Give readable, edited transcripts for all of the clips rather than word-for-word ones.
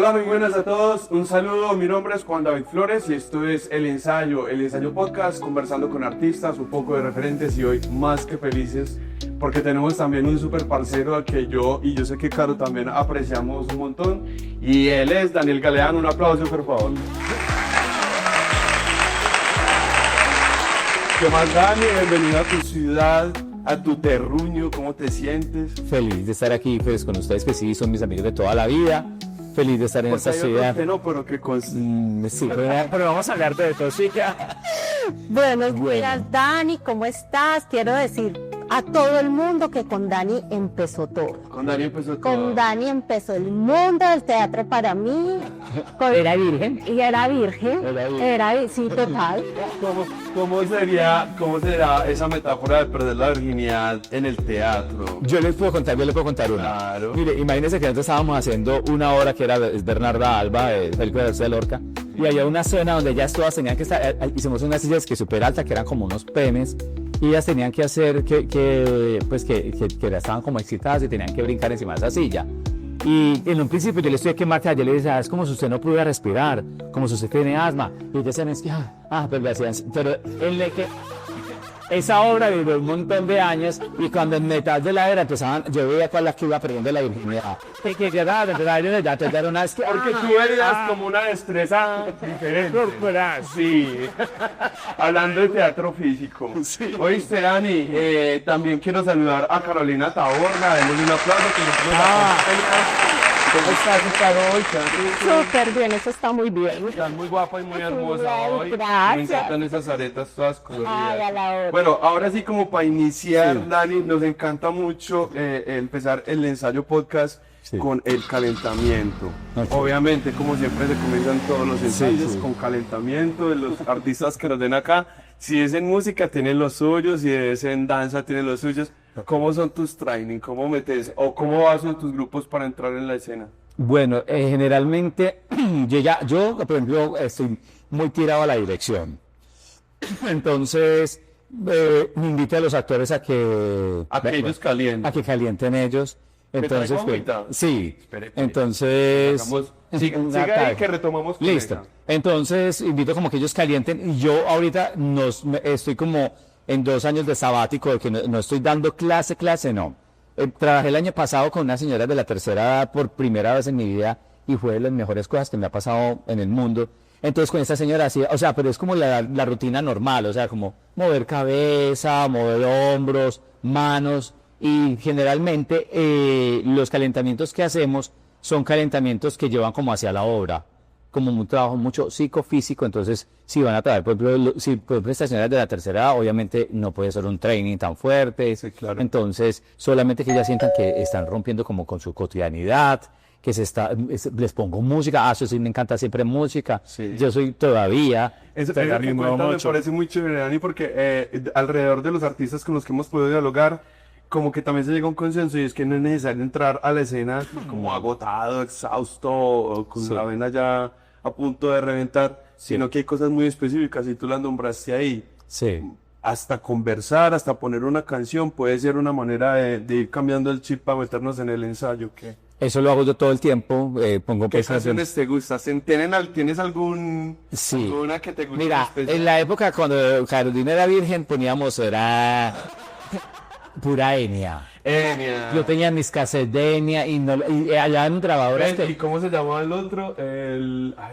Hola, muy buenas a todos. Un saludo, mi nombre es Juan David Flores y esto es El Ensayo Podcast, conversando con artistas, un poco de referentes y hoy más que felices porque tenemos también un super parcero al que yo y yo sé que Caro también apreciamos un montón y él es Daniel Galeano. Un aplauso, por favor. ¿Qué más, Dani? Bienvenido a tu ciudad, a tu terruño. ¿Cómo te sientes? Feliz de estar aquí pues, con ustedes, que sí, son mis amigos de toda la vida. Feliz de estar en esta ciudad. No, pero que sí, pero vamos a hablar de esto, sí. Buenos días, Dani, ¿cómo estás? Quiero decir a todo el mundo que con Dani empezó todo. Con Dani empezó todo. Con Dani empezó el mundo del teatro para mí. ¿Era virgen? Y era virgen. Sí, total. ¿Cómo será esa metáfora de perder la virginidad en el teatro? Yo les puedo contar una. Claro. Mire, imagínense que nosotros estábamos haciendo una obra que era Bernarda Alba, película de García Lorca, y había una zona donde ellas todas tenían que estar, hicimos unas sillas que súper altas, que eran como unos penes, y ellas tenían que hacer que estaban como excitadas y tenían que brincar encima de esa silla. Y en un principio yo le estoy que marcar, yo le decía, es como si usted no pudiera respirar, como si usted tiene asma. Y ellos decían, es que, pero esa obra vivió un montón de años y cuando en mitad de la era empezaban, yo veía cuál la que iba perdiendo la virginidad. Porque tú veías como una destreza diferente. Sí. Hablando de teatro físico. Sí. Oíste, Dani, también quiero saludar a Carolina Taborda. Démosle un aplauso que ¿cómo estás hoy? Súper bien, eso está muy bien. Estás muy guapa y muy hermosa hoy. Gracias. Me encantan esas aretas todas coloridas. Ay, a la hora. Bueno, ahora sí, como para iniciar, sí. Dani, nos encanta mucho empezar el ensayo podcast con el calentamiento. Okay. Obviamente, como siempre, se comienzan todos los ensayos con calentamiento de los artistas que nos ven acá. Si es en música, tienen los suyos, si es en danza, tienen los suyos. ¿Cómo son tus training? ¿Cómo metes? ¿O cómo vas en tus grupos para entrar en la escena? Bueno, generalmente, yo, por ejemplo, estoy muy tirado a la dirección. Entonces, me invito a los actores a que ellos calienten. A que calienten ellos. Entonces, sí. Espere. Entonces, siga ahí que retomamos con listo. esa. Entonces, invito como que ellos calienten. Y yo ahorita estoy como en 2 años de sabático, de que no estoy dando clase, no. Trabajé el año pasado con una señora de la tercera edad por primera vez en mi vida y fue de las mejores cosas que me ha pasado en el mundo. Entonces con esta señora así, o sea, pero es como la rutina normal, o sea, como mover cabeza, mover hombros, manos, y generalmente los calentamientos que hacemos son calentamientos que llevan como hacia la obra, como un trabajo mucho psicofísico. Entonces si van a trabajar, por ejemplo, estas señoras de la tercera edad, obviamente no puede ser un training tan fuerte, sí, claro. Entonces solamente que ellas sientan que están rompiendo como con su cotidianidad, que les pongo música, eso sí, me encanta siempre música, sí. Yo soy todavía... Eso me parece muy chévere, Dani, porque alrededor de los artistas con los que hemos podido dialogar, como que también se llega a un consenso y es que no es necesario entrar a la escena como agotado, exhausto, o con la vena ya a punto de reventar, sino que hay cosas muy específicas y tú las nombraste ahí. Sí. Hasta conversar, hasta poner una canción, puede ser una manera de ir cambiando el chip para meternos en el ensayo. ¿Qué? Eso lo hago yo todo el tiempo. Pongo ¿Qué canciones te gustan? ¿Tienes alguna que te guste? Mira, en la época cuando Carolina era virgen poníamos pura Enya. Yo tenía mis cassettes de Enya y allá en grabadoras. ¿Y cómo se llamaba el otro?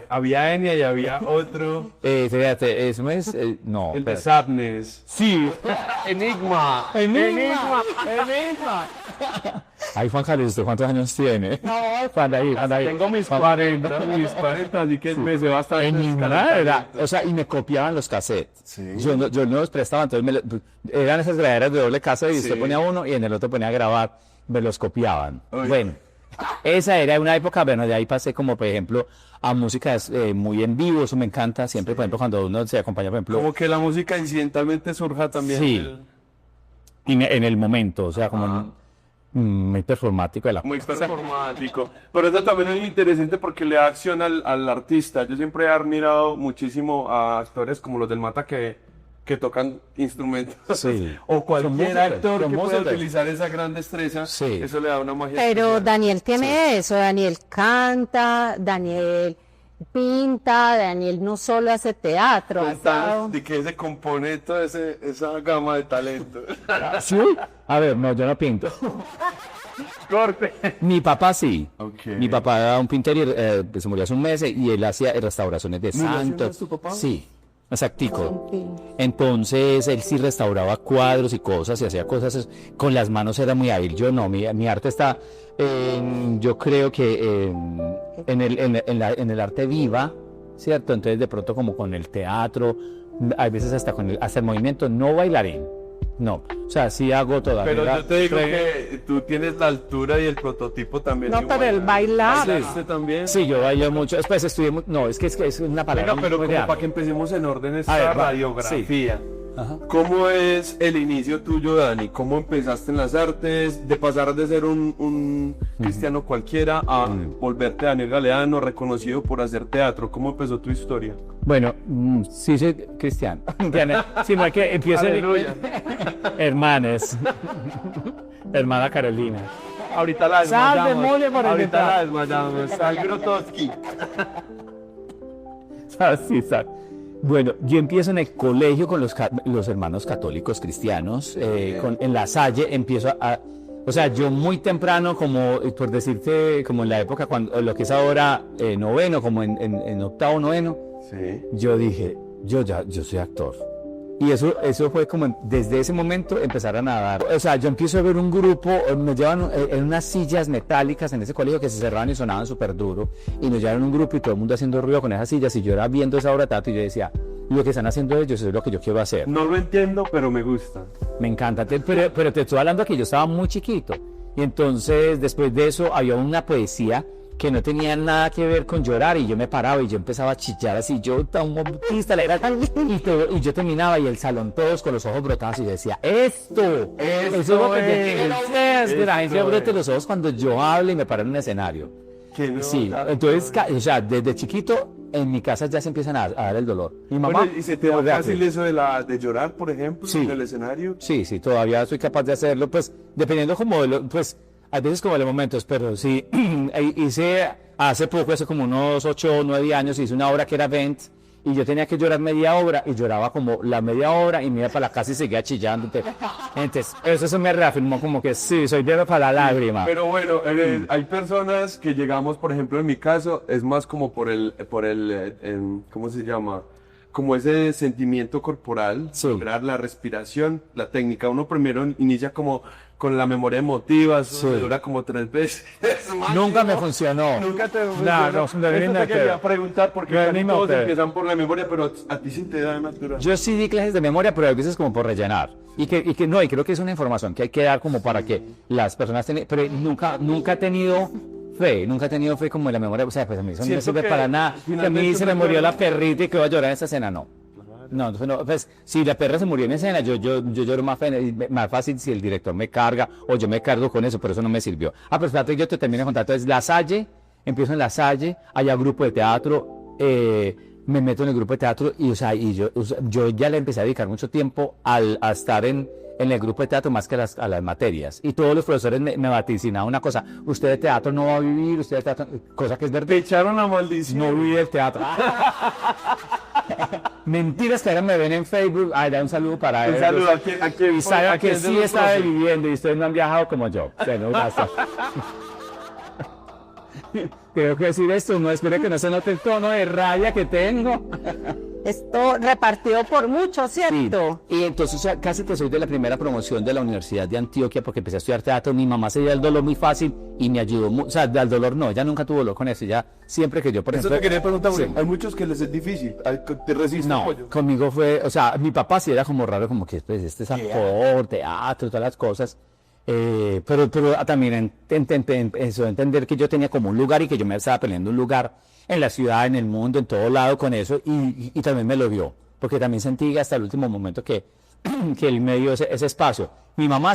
Había Enya y había otro. Fíjate, eso es. No. El de Sadness. Sí. Enigma. Ay, Juan Carlos, ¿usted cuántos años tiene? No, Cuando ahí. Tengo mis 40, así que me sé bastante. O sea, y me copiaban los cassettes. Sí. Yo no los prestaba, entonces eran esas graderas de doble cassette y usted ponía uno y en el otro ponía a grabar, me los copiaban. Uy. Bueno, esa era una época, bueno, de ahí pasé como, por ejemplo, a música muy en vivo, eso me encanta siempre, por ejemplo, cuando uno se acompaña, por ejemplo. Como que la música incidentalmente surja también. Sí. En el momento, o sea, como muy performático de la muy performático, pero eso también es muy interesante porque le da acción al artista. Yo siempre he admirado muchísimo a actores como los del Mata que que tocan instrumentos, Sí. o cualquier actor que pueda músicos. utilizar esa gran destreza, Sí. eso le da una magia Pero especial. Daniel tiene eso, Daniel canta, Daniel pinta, Daniel no solo hace teatro, ha estado- Contanos de qué se compone toda esa gama de talento. ¿Sí? A ver, no, yo no pinto. Corte. Mi papá sí. Ok. Mi papá era un pintor y se murió hace un mes y él hacía restauraciones de ¿Murió hace un santos. mes tu papá? Sí, exactico. Sí. Entonces él sí restauraba cuadros y cosas y hacía cosas con las manos, era muy hábil. Yo no, mi arte está, yo creo que en el arte viva, ¿cierto? Entonces de pronto como con el teatro, hay veces hasta hasta el movimiento, no bailarín. No, o sea, sí hago todavía. Pero yo te digo que tú tienes la altura y el prototipo también. No, de pero el buena. bailar. ¿Bailaste también? Sí, yo bailo mucho. Después estudié, no, es que es una palabra. Venga, pero muy como grande. para que empecemos en orden A esta ver, va. radiografía. Ajá. ¿Cómo es el inicio tuyo, Dani? ¿Cómo empezaste en las artes? De pasar de ser un cristiano cualquiera a volverte Daniel Galeano, reconocido por hacer teatro. ¿Cómo empezó tu historia? Bueno, sí soy cristiano. Si no hay que empiece. Aleluya. Hermanes. Hermana Carolina. Ahorita la Sal de desmayamos. mole por el Ahorita detrás. la desmayamos. Sal Grotowski. Sí, sal. Bueno, yo empiezo en el colegio con los hermanos católicos cristianos, en La Salle empiezo o sea, yo muy temprano, como por decirte, como en la época cuando lo que es ahora noveno, como en octavo, noveno, Sí. yo dije, yo soy actor. Y eso fue como desde ese momento empezar a nadar. O sea, yo empiezo a ver un grupo, me llevan en unas sillas metálicas en ese colegio que se cerraban y sonaban súper duro. Y nos llevaron un grupo y todo el mundo haciendo ruido con esas sillas. Y yo era viendo esa obra de teatro y yo decía, lo que están haciendo ellos es lo que yo quiero hacer. No lo entiendo, pero me gusta. Me encanta, pero te estoy hablando que yo estaba muy chiquito. Y entonces después de eso había una poesía que no tenía nada que ver con llorar y yo me paraba y yo empezaba a chillar así, yo tan bautista, era tan y yo terminaba y el salón todos con los ojos brotados y yo decía, eso es lo que yo quiero ver, que la gente Esto brote es. los ojos cuando yo hable y me paro en un escenario. Que no, Sí, entonces, o sea, desde chiquito en mi casa ya se empiezan a dar el dolor. Mi mamá, Bueno, ¿y se te da volver a fácil creer. eso de llorar, por ejemplo, Sí. en el escenario? Sí, todavía soy capaz de hacerlo, pues, dependiendo como pues, a veces como de los momentos, pero sí, hice hace poco, hace como unos 8 o 9 años, hice una obra que era Vent, y yo tenía que llorar media hora, y lloraba como la media hora, y me iba para la casa y seguía chillando. Entonces, eso me reafirmó como que sí, soy débil para la lágrima. Pero bueno, hay personas que llegamos, por ejemplo, en mi caso, es más como por el ¿cómo se llama? Como ese sentimiento corporal, Sí. lograr la respiración, la técnica. Uno primero inicia como con la memoria emotiva, eso Sí. dura como 3 veces. Nunca me funcionó. Nunca te No, no, Eso te quería preguntar, porque No, casi ni me todos opera. empiezan por la memoria, pero a ti sí te da natural. Yo sí di clases de memoria, pero a veces como por rellenar. Y creo que es una información que hay que dar como para que las personas tengan, pero nunca he tenido fe como en la memoria, o sea, pues a mí eso no me Siento sirve que para nada. Que a finalmente mí se uno me murió llora. la perrita y que voy a llorar en esa escena, no. No, pues si la perra se murió en escena, yo lloro más fácil si el director me carga o yo me cargo con eso, pero eso no me sirvió. Pero espérate, yo te termino de contar. Entonces, La Salle, empiezo en La Salle, allá grupo de teatro, me meto en el grupo de teatro y, yo ya le empecé a dedicar mucho tiempo a estar en el grupo de teatro más que a las materias. Y todos los profesores me vaticinaban una cosa, usted de teatro no va a vivir, usted de teatro, cosa que es verdad. Te echaron la maldición. No viví del teatro. Mentiras que ahora me ven en Facebook. Ay, da un saludo para Un ellos. saludo a quien Y saben a que quien de sí los estaba profes. viviendo y ustedes no han viajado como yo. Bueno, gracias. Tengo que decir esto, no espere que no se note el tono de rabia que tengo. Esto repartido por muchos, ¿cierto? Y entonces, o sea, casi que soy de la primera promoción de la Universidad de Antioquia porque empecé a estudiar teatro. Mi mamá se dio el dolor muy fácil y me ayudó. O sea, al dolor no, ella nunca tuvo dolor con eso. Ya siempre que yo, por Eso ejemplo. te quería preguntar, porque Sí. hay muchos que les es difícil, te resisten. No, pollo. conmigo fue, o sea, mi papá sí era como raro, como que pues, este es actor, teatro, todas las cosas. Pero también empezó a entender que yo tenía como un lugar y que yo me estaba peleando un lugar en la ciudad, en el mundo, en todo lado con eso, y también me lo dio, porque también sentí hasta el último momento que él me dio ese espacio. Mi mamá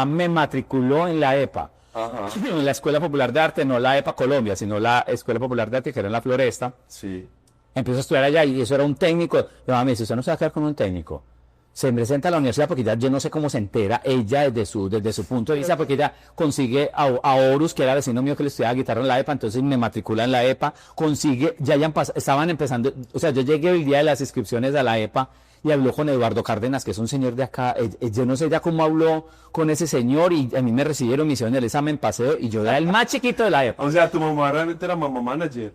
me matriculó en la EPA, Ajá. en la Escuela Popular de Arte, no la EPA Colombia, sino la Escuela Popular de Arte que era en la Floresta. Sí. Empiezo a estudiar allá y eso era un técnico. Mi mamá me dice, usted no se va a quedar con un técnico. se presenta a la universidad porque ya yo no sé cómo se entera ella desde su punto de vista, porque ella consigue a Horus, que era vecino mío que le estudiaba guitarra en la EPA, entonces me matricula en la EPA, estaban empezando, o sea, yo llegué el día de las inscripciones a la EPA y habló con Eduardo Cárdenas, que es un señor de acá, yo no sé ya cómo habló con ese señor y a mí me recibieron, me hicieron el examen, paseo y yo era el más chiquito de la EPA. O sea, tu mamá realmente era mamá manager.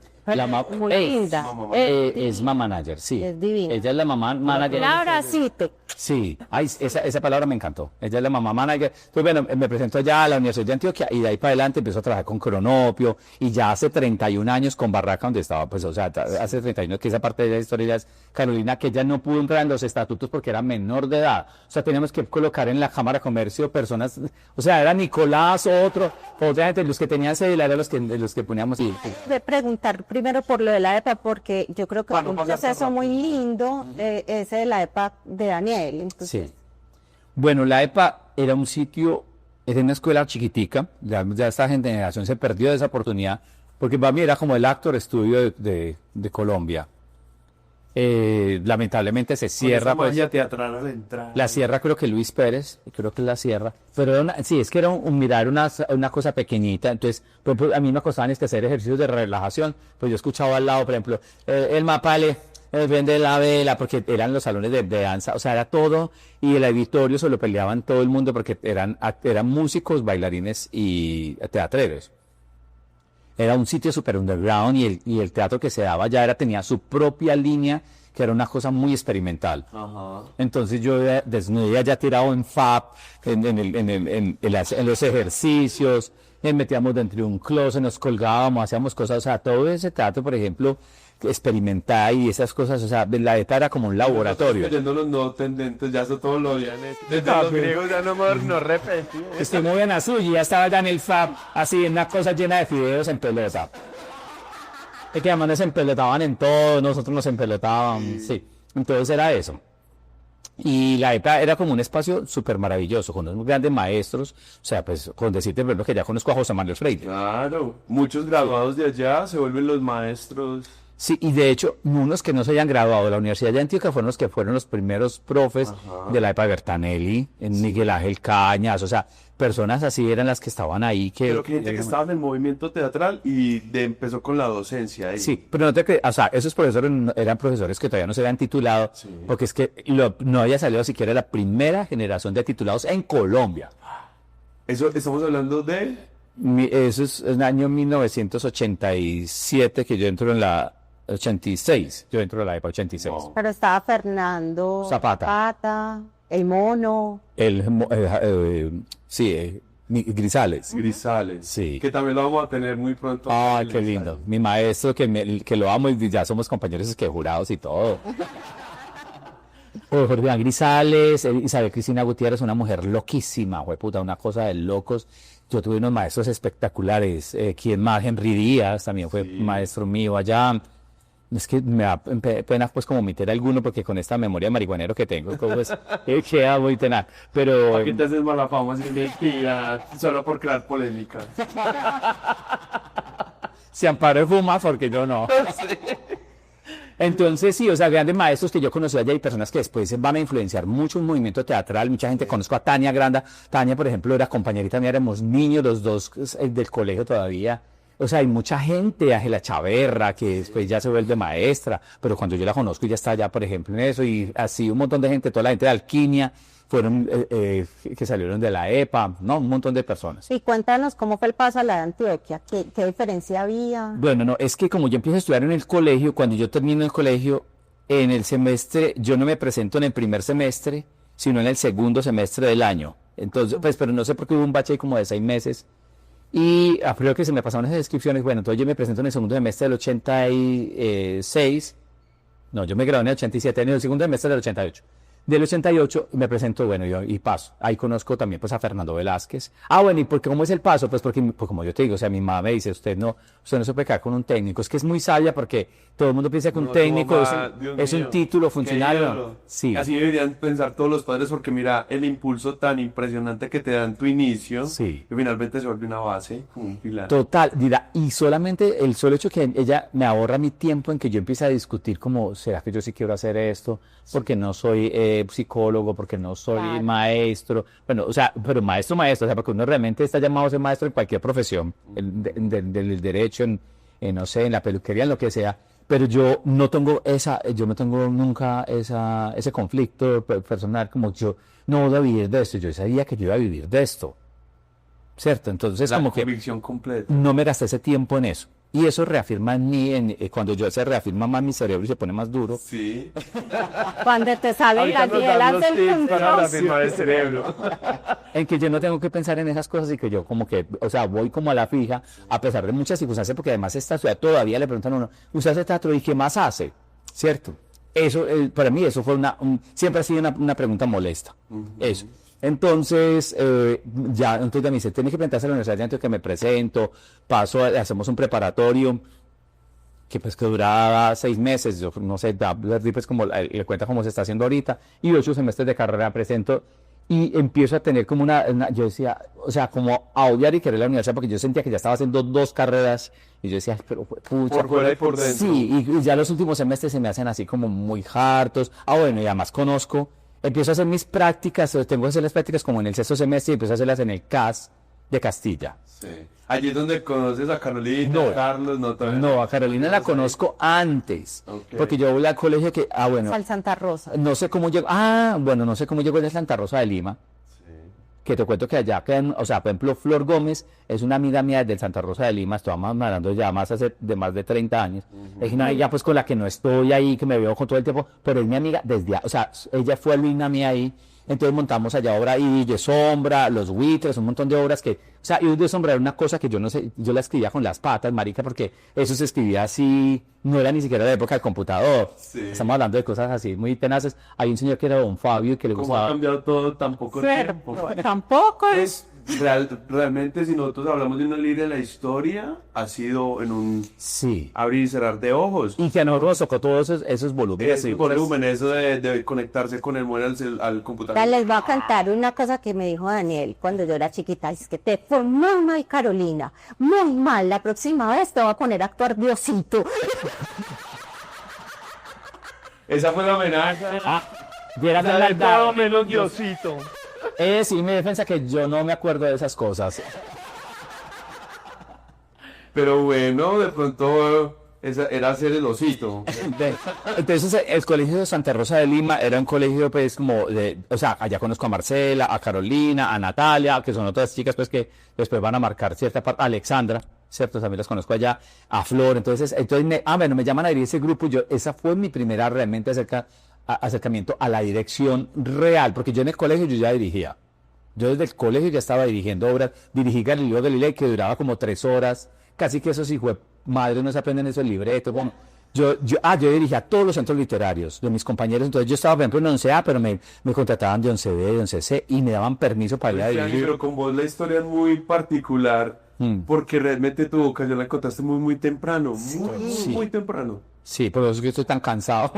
Muy linda. Es mamá manager, sí. Es divina. Ella es la mamá manager. Laura, sí, Sí, ay, esa palabra me encantó. Ella es la mamá manager. Entonces, bueno, me presento allá a la Universidad de Antioquia y de ahí para adelante empezó a trabajar con Cronopio y ya hace 31 años con Barraca, donde estaba, pues, o sea, hace 31 años que esa parte de la historia es Carolina, que ella no pudo entrar en los estatutos porque era menor de edad. O sea, teníamos que colocar en la Cámara de Comercio personas, o sea, era Nicolás, otra gente, los que tenían cédula eran los que poníamos. De preguntar primero por lo de la EPA, porque yo creo que fue un proceso muy lindo, ese de la EPA de Daniel. Entonces. Sí. Bueno, la EPA era un sitio, era una escuela chiquitica, ya esta generación se perdió de esa oportunidad, porque para mí era como el Actor Studio de Colombia. Lamentablemente se cierra. Pues, teatral a la entrada. La cierra creo que Luis Pérez, creo que la cierra. Pero sí, es que era una cosa pequeñita. Entonces, por ejemplo, a mí me costaban que hacer ejercicios de relajación. Pues yo escuchaba al lado, por ejemplo, el mapale, vende la vela, porque eran los salones de danza. O sea, era todo. Y el auditorio se lo peleaban todo el mundo porque eran músicos, bailarines y teatreros. Era un sitio super underground y el teatro que se daba ya tenía su propia línea, que era una cosa muy experimental. Ajá. Entonces yo desnudé ya tirado en FAP, en los ejercicios, metíamos dentro de un closet, nos colgábamos, hacíamos cosas, o sea, todo ese teatro, por ejemplo, experimentar y esas cosas, o sea, la ETA era como un laboratorio. Leyendo los nuevos tendentes, ya eso todo lo habían hecho. Desde los griegos ya no repetí. Estoy muy bien azul y ya estaba ya en el FAB, así en una cosa llena de fideos en pelota. Es que además nos empelotaban en todo, nosotros nos empelotábamos, sí. Entonces era eso. Y la EPA era como un espacio súper maravilloso, con unos grandes maestros, o sea, pues con decirte, por ejemplo, que ya conozco a José Manuel Freire. Claro, muchos graduados de allá se vuelven los maestros. Sí, y de hecho, unos que no se hayan graduado de la Universidad de Antioquia fueron los que fueron los primeros profes de la EPA, Bertanelli, Miguel Ángel Cañas, o sea, personas así eran las que estaban ahí. Pero que gente que estaba en el movimiento teatral y empezó con la docencia ahí. Sí, pero no te creas, o sea, esos profesores eran profesores que todavía no se habían titulado, sí, porque es que no había salido siquiera la primera generación de titulados en Colombia. Eso estamos hablando de... Eso es en el año 1987 que yo entro en la... 86, yo entro a la EPA 86. Wow. Pero estaba Fernando Zapata, el mono. Grisales. Grisales. Sí. Que también lo vamos a tener muy pronto. Ay, qué lindo. Mi maestro, que lo amo y ya somos compañeros que jurados y todo. Jorge Iván Grisales, Isabel Cristina Gutiérrez, una mujer loquísima, puta, una cosa de locos. Yo tuve unos maestros espectaculares. ¿Quién más? Henry Díaz también fue maestro mío allá. Es que me da pena pues como omitir alguno porque con esta memoria de marihuanero que tengo pues, queda muy tenaz, pero... Aquí te haces mala fama sin mentira, solo por crear polémica. Si Amparo fuma, porque yo no. Sí. Entonces sí, o sea, grandes maestros que yo conocí allá y personas que después van a influenciar mucho un movimiento teatral, mucha gente, conozco a Tania Granda, Tania por ejemplo era compañerita mía, éramos niños los dos del colegio todavía. O sea, hay mucha gente, Ángela Chaverra, que después ya se vuelve maestra, pero cuando yo la conozco ya está allá, por ejemplo, en eso, y así un montón de gente, toda la gente de Alquimia, fueron que salieron de la EPA, ¿no? Un montón de personas. Y cuéntanos cómo fue el paso a la de Antioquia, ¿qué diferencia había? Bueno, no, es que como yo empiezo a estudiar en el colegio, cuando yo termino el colegio, en el semestre, yo no me presento en el primer semestre, sino en el segundo semestre del año. Entonces, pues, pero no sé por qué hubo un bache como de 6 meses. Y creo que se me pasaron esas descripciones. Bueno, entonces yo me presento en el segundo semestre del 86. No, yo me gradué en el 87, en el segundo semestre del 88. Del 88 me presento, bueno, y paso. Ahí conozco también pues a Fernando Velázquez. Bueno, ¿y cómo es el paso? Pues porque, pues como yo te digo, o sea, mi mamá me dice, usted no se puede quedar con un técnico. Es que es muy sabia porque todo el mundo piensa que un técnico es un título funcionario. Sí. Así deberían pensar todos los padres porque mira, el impulso tan impresionante que te da en tu inicio, sí, que finalmente se vuelve una base, como un pilar. Total, dirá, y solamente el solo hecho que ella me ahorra mi tiempo en que yo empiece a discutir como, ¿será que yo sí quiero hacer esto? Porque no soy... psicólogo, porque no soy Claro. maestro. Bueno, o sea, pero maestro, o sea, porque uno realmente está llamado a ser maestro en cualquier profesión, del derecho, no sé, en la peluquería, en lo que sea. Pero yo no tengo nunca ese conflicto personal, como yo no voy a vivir de esto. Yo sabía que yo iba a vivir de esto, ¿cierto? Entonces, La como que convicción completa. no me gasté ese tiempo en eso. Y eso reafirma en mí, cuando yo se reafirma más mi cerebro y se pone más duro. Sí. Cuando te salen Ahorita las nos dan hielas los del tips para control. reafirmar el cerebro. En que yo no tengo que pensar en esas cosas y que yo como que, o sea, voy como a la fija, a pesar de muchas circunstancias, porque además esta ciudad todavía le preguntan a uno, ¿usted hace teatro y qué más hace? ¿Cierto? Eso, para mí, eso fue siempre ha sido una pregunta molesta. Eso. Entonces, entonces me dice, tienes que presentarse a la Universidad de Antioquia, que me presento, hacemos un preparatorio, que pues que duraba 6 meses, yo no sé, pues como le cuenta cómo se está haciendo ahorita, y 8 semestres de carrera presento, y empiezo a tener como yo decía, o sea, como a odiar y querer la universidad, porque yo sentía que ya estaba haciendo 2 carreras, y yo decía, pero pucha, Por fuera y por dentro. sí, y ya los últimos semestres se me hacen así como muy hartos, bueno, y además empiezo a hacer mis prácticas, tengo que hacer las prácticas como en el 6º semestre, y empiezo a hacerlas en el CAS de Castilla. Sí. Allí es donde conoces a Carolina, No. a Carlos, no, todavía No, a Carolina la conozco antes, Ok. porque yo voy al colegio que, bueno, Al Santa Rosa. no sé cómo llegó, bueno, no sé cómo llegó de Santa Rosa de Lima, que te cuento que allá quedan, o sea, por ejemplo, Flor Gómez es una amiga mía del Santa Rosa de Lima, estamos hablando ya más de 30 años, es una amiga pues con la que no estoy ahí, que me veo con todo el tiempo, pero es mi amiga o sea, ella fue alumna mía ahí, entonces montamos allá obra y de sombra, los buitres, un montón de obras que, o sea, y de sombra era una cosa que yo no sé, yo la escribía con las patas, marica, porque eso se escribía así, no era ni siquiera de la época del computador, Sí. estamos hablando de cosas así muy tenaces. Hay un señor que era don Fabio que le ¿Cómo ha gustaba. cambiado todo tan poco Pero tiempo? tampoco es. Pues, realmente, si nosotros hablamos de una línea de la historia, ha sido en un Sí. abrir y cerrar de ojos. Y que a nosotros nos tocó todos esos volúmenes. Ese volumen, eso de conectarse con el mueble al computador. Ya les voy a cantar una cosa que me dijo Daniel cuando yo era chiquita. Es que te fue muy mal, Carolina. Muy mal. La próxima vez te voy a poner a actuar Diosito. Esa fue la amenaza. Diera O sea, la de todo menos Diosito. sí, mi defensa que yo no me acuerdo de esas cosas. Pero bueno, de pronto era hacer el osito. Entonces, el colegio de Santa Rosa de Lima era un colegio, pues, como o sea, allá conozco a Marcela, a Carolina, a Natalia, que son otras chicas, pues, que después van a marcar cierta parte, a Alexandra, ¿cierto? También las conozco allá, a Flor, entonces bueno, me llaman a dirigir ese grupo, esa fue mi primera realmente acercamiento a la dirección real, porque yo en el colegio yo ya dirigía. Yo desde el colegio ya estaba dirigiendo obras, dirigí Galileo Galilei, que duraba como 3 horas, casi que esos hijos de madre no se aprenden esos libretos, bueno, yo dirigía todos los centros literarios de mis compañeros, entonces yo estaba, por ejemplo, en 11A, pero me contrataban de 11B, de 11C, y me daban permiso para ir a dirigir. Pero con vos la historia es muy particular, porque realmente tu vocación la encontraste muy, muy temprano, muy temprano. Sí, por eso es que estoy tan cansado.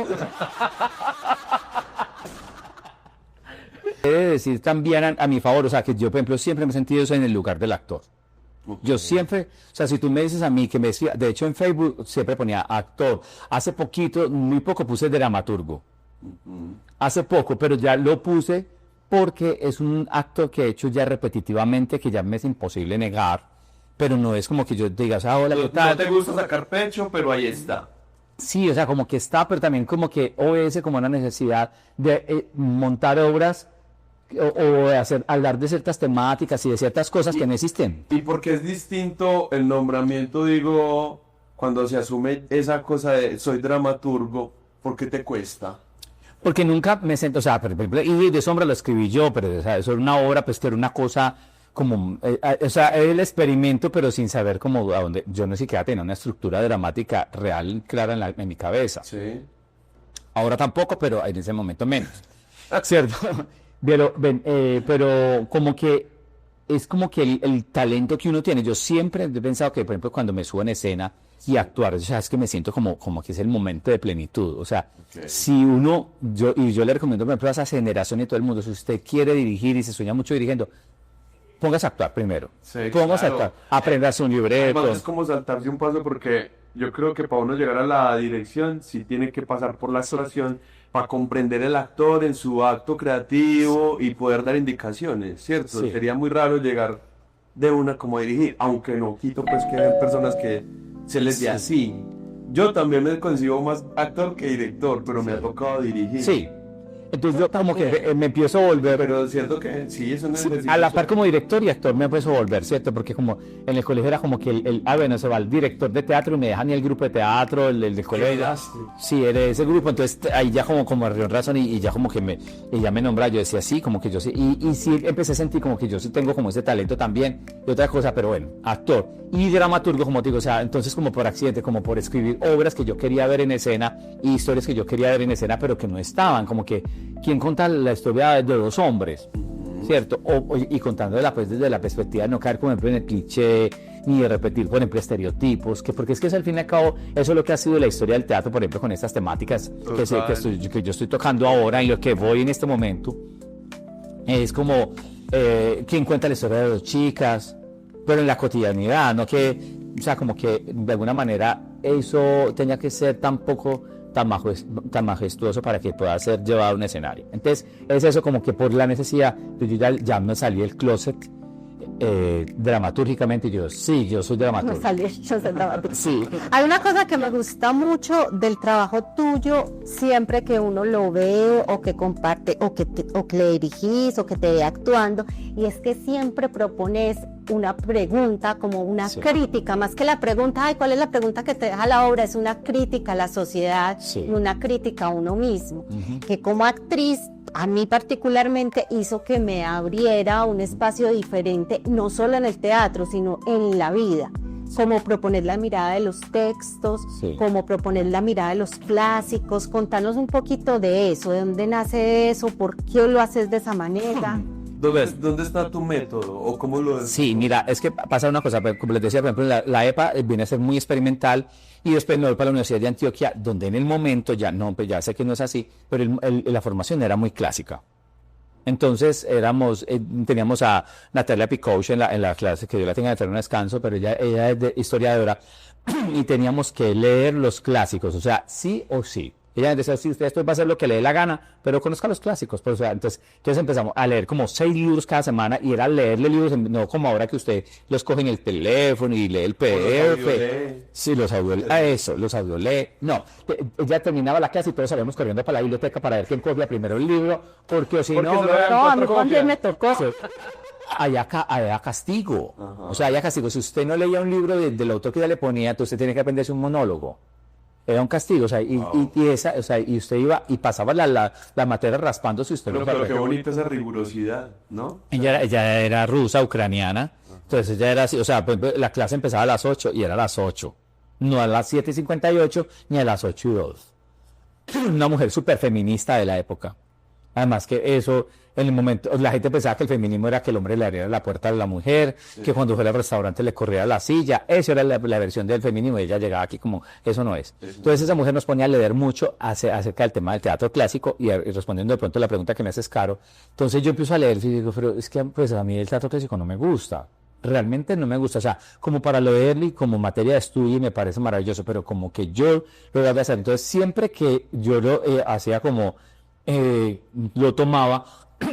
He de decir también a mi favor, o sea, que yo, por ejemplo, siempre me he sentido eso en el lugar del actor. Yo siempre, o sea, si tú me dices a mí que me decía, de hecho en Facebook siempre ponía actor, hace poquito, muy poco puse dramaturgo, hace poco, pero ya lo puse porque es un acto que he hecho ya repetitivamente, que ya me es imposible negar, pero no es como que yo diga, o sea, hola, ¿qué tal? No te gusta sacar pecho, pero ahí está. Sí, o sea, como que está, pero también como que obedece como una necesidad de montar obras o de hablar de ciertas temáticas y de ciertas cosas que no existen. Y porque es distinto el nombramiento, digo, cuando se asume esa cosa de soy dramaturgo, ¿por qué te cuesta? Porque nunca me siento, o sea, por ejemplo, y de sombra lo escribí yo, pero o sea, eso era una obra, pues que era una cosa como, o sea, el experimento, pero sin saber cómo, a dónde, yo no siquiera tenía una estructura dramática real, clara en mi cabeza. Sí. Ahora tampoco, pero en ese momento menos. ¿Cierto? Pero como que es como que el talento que uno tiene. Yo siempre he pensado que, por ejemplo, cuando me subo en escena y actuar, o sea, es que me siento como que es el momento de plenitud. O sea, si uno, yo le recomiendo, por ejemplo, a esa generación y todo el mundo, si usted quiere dirigir y se sueña mucho dirigiendo, póngase a actuar primero. Sí, póngase claro. a actuar. Aprendas un libreto. Además, es como saltarse un paso porque yo creo que para uno llegar a la dirección sí tiene que pasar por la actuación comprender el actor en su acto creativo y poder dar indicaciones, ¿cierto? Sí. Sería muy raro llegar de una como a dirigir, aunque no quito pues que hay personas que se les dé así. Yo también me consigo más actor que director, pero me ha tocado dirigir. Sí. Entonces yo como que me empiezo a volver... Pero es cierto que sí, es un ejercicio. A la par como director y actor me empezó a volver, ¿cierto? Porque como en el colegio era como que bueno, se va el director de teatro y me deja ni el grupo de teatro, el del colegio. Sí, era ese grupo, entonces ahí ya como razón y ya como que ya me nombraba, yo decía sí, como que yo sí, y sí empecé a sentir como que yo sí tengo como ese talento también, y otra cosa, pero bueno, actor y dramaturgo, como te digo, o sea, entonces como por accidente, como por escribir obras que yo quería ver en escena y historias que yo quería ver en escena, pero que no estaban, como que ¿quién cuenta la historia de dos hombres? ¿Cierto? Y contándola pues desde la perspectiva de no caer, por ejemplo, en el cliché, ni de repetir, por ejemplo, estereotipos, porque es que eso, al fin y al cabo, eso es lo que ha sido la historia del teatro, por ejemplo, con estas temáticas que yo estoy tocando ahora y lo que voy en este momento, es como, ¿quién cuenta la historia de dos chicas? Pero en la cotidianidad, no que, o sea, como que de alguna manera eso tenía que ser tan majestuoso para que pueda ser llevado a un escenario. Entonces, es eso como que por la necesidad, yo ya me salí del closet dramatúrgicamente, yo soy dramaturgo. Me salí yo soy dramaturgo. Sí. Hay una cosa que me gusta mucho del trabajo tuyo, siempre que uno lo ve o que comparte o que le dirigís o que te ve actuando, y es que siempre propones una pregunta, como una crítica, más que la pregunta, ¿cuál es la pregunta que te deja la obra? Es una crítica a la sociedad y una crítica a uno mismo, que como actriz, a mí particularmente hizo que me abriera un espacio diferente, no solo en el teatro, sino en la vida. Como proponer la mirada de los textos, como proponer la mirada de los clásicos. Contanos un poquito de eso, de dónde nace eso, por qué lo haces de esa manera. ¿Dónde está tu método o cómo lo haces? Sí, mira, es que pasa una cosa, como les decía, por ejemplo, la EPA viene a ser muy experimental y después me voy para la Universidad de Antioquia, donde en el momento pues ya sé que no es así, pero la formación era muy clásica. Entonces teníamos a Natalia Picouch en la clase, que yo la tenía que hacer un descanso, pero ella es historiadora, y teníamos que leer los clásicos, o sea, sí o sí. Ella decía, sí, usted esto va a hacer lo que le dé la gana, pero conozca los clásicos. Pues, o sea, entonces empezamos a leer como 6 libros cada semana, y era leerle libros, no como ahora que usted los coge en el teléfono y lee el PDF. Sí, los audiolé. No, ya terminaba la clase y todos salíamos corriendo para la biblioteca para ver quién cogía primero el libro, porque si no, a mí también me tocó. Había castigo. O sea, había castigo. Si usted no leía un libro del autor que ya le ponía, entonces usted tiene que aprenderse un monólogo. Era un castigo, o sea, y usted iba y pasaba la materia raspando si usted pero qué bonita esa rigurosidad, ¿no? Ella era rusa, ucraniana, entonces ella era así, o sea, la clase empezaba a las 8 y era a las 8, no a las 7:58 ni a las 8:02. Una mujer súper feminista de la época. Además que eso, en el momento, la gente pensaba que el feminismo era que el hombre le abriera la puerta a la mujer, que cuando fue al restaurante le corriera la silla. Eso era la versión del feminismo, y ella llegaba aquí como, eso no es. Entonces esa mujer nos ponía a leer mucho acerca del tema del teatro clásico, y respondiendo de pronto a la pregunta que me haces, Caro. Entonces yo empiezo a leer y digo, pero es que pues a mí el teatro clásico no me gusta. Realmente no me gusta, o sea, como para leerlo y como materia de estudio me parece maravilloso, pero como que yo lo voy a hacer. Entonces siempre que yo lo hacía como... lo tomaba,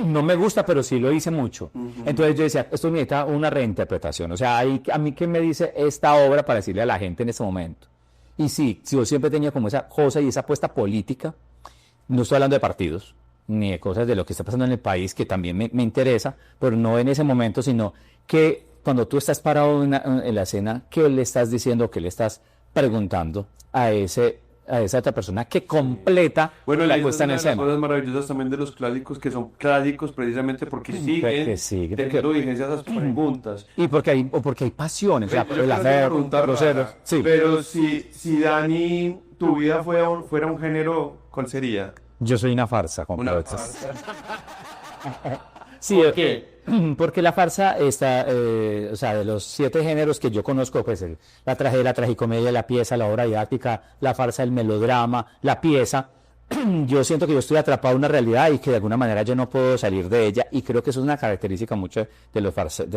no me gusta, pero sí lo hice mucho. Entonces yo decía, esto necesita una reinterpretación. O sea, a mí qué me dice esta obra para decirle a la gente en ese momento. Y sí, yo siempre tenía como esa cosa y esa apuesta política. No estoy hablando de partidos, ni de cosas de lo que está pasando en el país, que también me interesa, pero no en ese momento, sino que cuando tú estás parado en la escena, ¿qué le estás diciendo, qué le estás preguntando a esa otra persona que completa la puesta en escena? Las cosas maravillosas también de los clásicos, que son clásicos precisamente porque siguen teniendo vigencia esas preguntas. Y porque hay pasiones. Sí. Pero si Dani, tu vida fuera un género, ¿cuál sería? Yo soy una farsa. Una farsa. Sí, ¿por qué? Porque la farsa está, o sea, de los 7 géneros que yo conozco, pues la tragedia, la tragicomedia, la pieza, la obra didáctica, la farsa, el melodrama, la pieza, yo siento que yo estoy atrapado en una realidad y que de alguna manera yo no puedo salir de ella, y creo que eso es una característica mucho de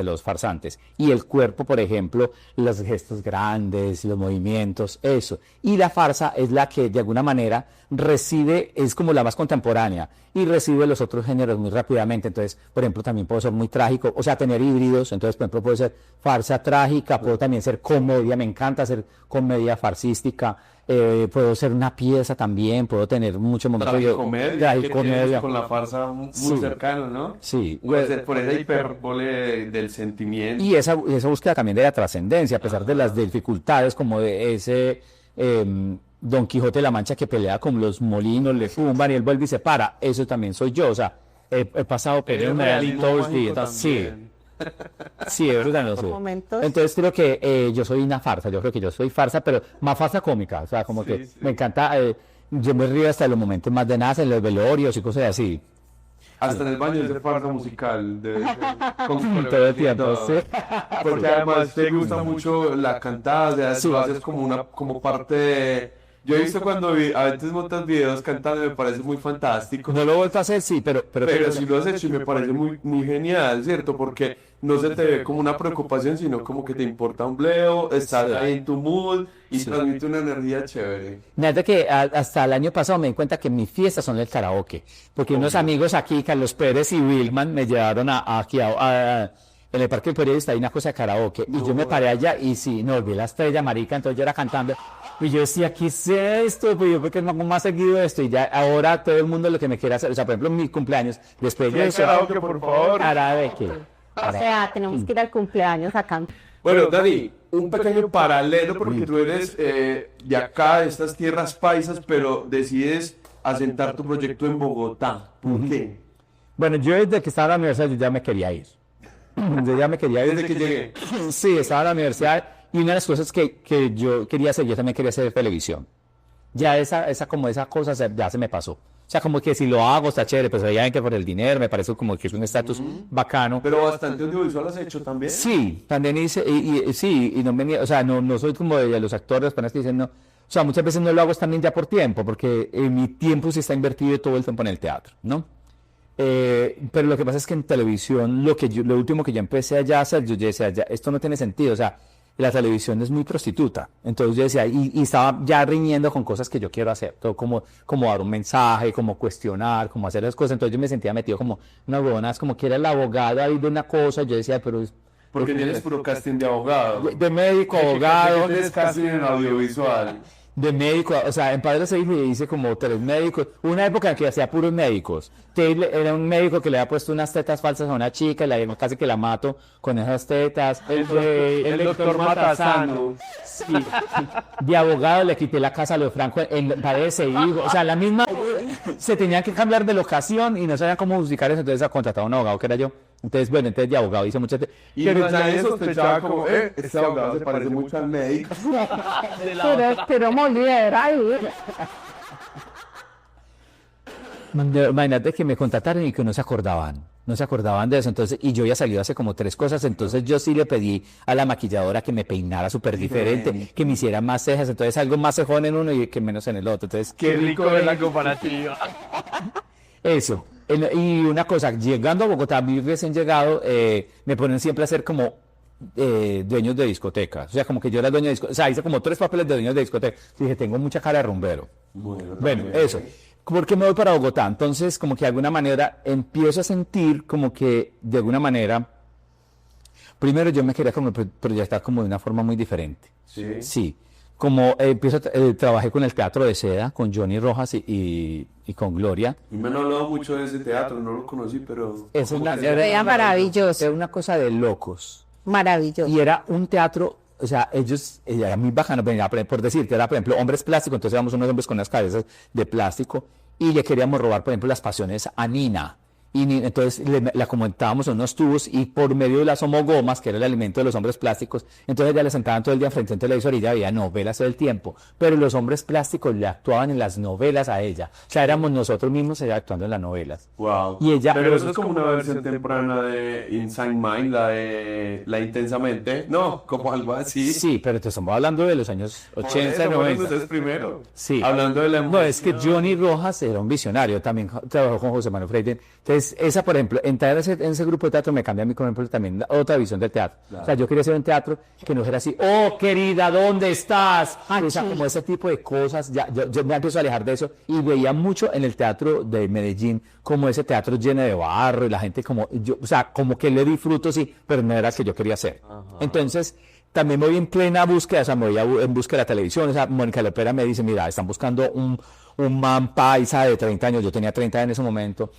los farsantes. Y el cuerpo, por ejemplo, los gestos grandes, los movimientos, eso. Y la farsa es la que de alguna manera recibe, es como la más contemporánea, y recibe los otros géneros muy rápidamente. Entonces, por ejemplo, también puedo ser muy trágico, o sea, tener híbridos. Entonces, por ejemplo, puedo ser farsa trágica, puedo también ser comedia, me encanta hacer comedia farsística. Puedo ser una pieza también, puedo tener muchos momentos de tragicomedia con la farsa muy cercano, ¿no? Sí. Por esa hipérbole del sentimiento. Y esa búsqueda también de la trascendencia, a pesar de las dificultades, como de ese Don Quijote de la Mancha que pelea con los molinos, le tumban y él vuelve y se para. Eso también soy yo, o sea, he pasado por un realito, sí. Sí, es verdad, no sé. Entonces creo que yo soy una farsa, yo creo que yo soy farsa, pero más farsa cómica, o sea, como que me encanta, yo me río hasta en los momentos más de nada, en los velorios y cosas así. Hasta en el baño es de farsa musical, con todo el tiempo, sí. Porque además te gusta mucho la cantada, lo haces como parte de... Yo he visto cuando a veces montas videos cantando y me parece muy fantástico. No lo he vuelto a hacer, sí, pero sí lo has hecho y me parece muy genial, ¿cierto? Porque no se te ve como una preocupación, sino como que te importa un bleo, estás ahí en tu mood y transmite una energía chévere. Nada que hasta el año pasado me di cuenta que mis fiestas son el karaoke, porque unos amigos aquí, Carlos Pérez y Wilman, me llevaron aquí en el Parque del Periodista, hay una cosa de karaoke, y yo me paré allá y sí, no olvidé la estrella, marica, entonces yo era cantando, y yo decía, ¿qué es esto? Pues yo, ¿por qué no hago más seguido esto? Y ya ahora todo el mundo lo que me quiere hacer, o sea, por ejemplo, en mis cumpleaños, después de eso, karaoke, por favor. Karaoke. O sea, tenemos que ir al cumpleaños acá. Bueno, Dani, un pequeño paralelo, porque tú eres de acá, de estas tierras paisas, pero decides asentar tu proyecto en Bogotá. ¿Por qué? Bueno, yo desde que estaba en la universidad yo ya me quería ir. Yo ya me quería ir. Desde que llegué. Sí, estaba en la universidad y una de las cosas que yo quería hacer, yo también quería hacer televisión. Ya esa cosa ya se me pasó. O sea, como que si lo hago está chévere, pues obviamente por el dinero, me parece como que es un estatus bacano. Pero bastante audiovisual has hecho también. Sí, también hice, y no me, o sea, no soy como de los actores, que dicen no. O sea, muchas veces no lo hago también ya por tiempo, porque mi tiempo sí está invertido todo el tiempo en el teatro, ¿no? Pero lo que pasa es que en televisión, lo último que yo empecé allá a hacer, yo decía, esto no tiene sentido, o sea, la televisión es muy prostituta. Entonces yo decía, y estaba ya riñendo con cosas que yo quiero hacer, todo como dar un mensaje, como cuestionar, como hacer las cosas. Entonces yo me sentía metido como una huevona, como que era el abogado ahí de una cosa. Yo decía, pero... Porque tienes puro casting de abogado. De médico, abogado. Tienes casting en audiovisual. De médico, o sea, en Padre se hice como 3 médicos. Una época en que hacía puros médicos. Taylor era un médico que le había puesto unas tetas falsas a una chica y casi que la mato con esas tetas. El doctor Matasano. Sí. De abogado le quité la casa a los Franco en Padre se dijo. O sea, la misma. Se tenían que cambiar de locación y no sabían cómo buscar eso. Entonces contrataba a un abogado que era yo. Entonces, bueno, de abogado hice muchas... Y nadie sospechaba como, este abogado se parece mucho al médico. Pero Moliera, Imagínate que me contrataron y que no se acordaban de eso, entonces, y yo ya salido hace como 3 cosas, entonces yo sí le pedí a la maquilladora que me peinara súper diferente, que me hiciera más cejas, entonces algo más cejón en uno y que menos en el otro, entonces... ¡Qué rico es la comparativa! Eso. Y una cosa, llegando a Bogotá, muy recién llegado, me ponen siempre a hacer como dueños de discotecas. O sea, como que yo era dueño de discoteca. O sea, hice como 3 papeles de dueños de discoteca. Dije, tengo mucha cara de rumbero. Bueno, eso. ¿Por qué me voy para Bogotá? Entonces, como que de alguna manera empiezo a sentir como que, de alguna manera, primero yo me quería como proyectar como de una forma muy diferente. Sí. Sí. Como trabajé con el Teatro de Seda, con Johnny Rojas y con Gloria. Y me han hablado mucho de ese teatro, no lo conocí, pero... Era maravilloso. Era una cosa de locos. Maravilloso. Y era un teatro, o sea, era muy bacano, por decirte, era por ejemplo hombres plásticos, entonces éramos unos hombres con unas cabezas de plástico y le queríamos robar, por ejemplo, las pasiones a Nina. Entonces la comentábamos en unos tubos y por medio de las homogomas, que era el alimento de los hombres plásticos, entonces ya le sentaban todo el día frente a un televisor y ya había novelas todo el tiempo, pero los hombres plásticos le actuaban en las novelas a ella, o sea, éramos nosotros mismos ella actuando en las novelas. Wow. Y ella, pero eso es como una versión temprana de Inside Mind, la de La Intensamente, no, como algo así. Sí, pero te estamos hablando de los años 80, 90. Ustedes primero. Sí. Hablando de la No, es que Johnny Rojas era un visionario, también trabajó con José Manuel Freire. Entonces, esa, por ejemplo, entrar en ese grupo de teatro me cambia a mí, por ejemplo, también otra visión del teatro. Claro. O sea, yo quería hacer un teatro que no fuera así, oh, querida, ¿dónde estás? O sea, como ese tipo de cosas, ya, yo me empiezo a alejar de eso y veía mucho en el teatro de Medellín, como ese teatro lleno de barro y la gente como, o sea, como que le disfruto, sí, pero no era el que yo quería hacer. Ajá. Entonces, también me voy en plena búsqueda, o sea, me voy en búsqueda de la televisión, o sea, Mónica Lopera me dice, mira, están buscando un man paisa de 30 años, yo tenía 30 en ese momento,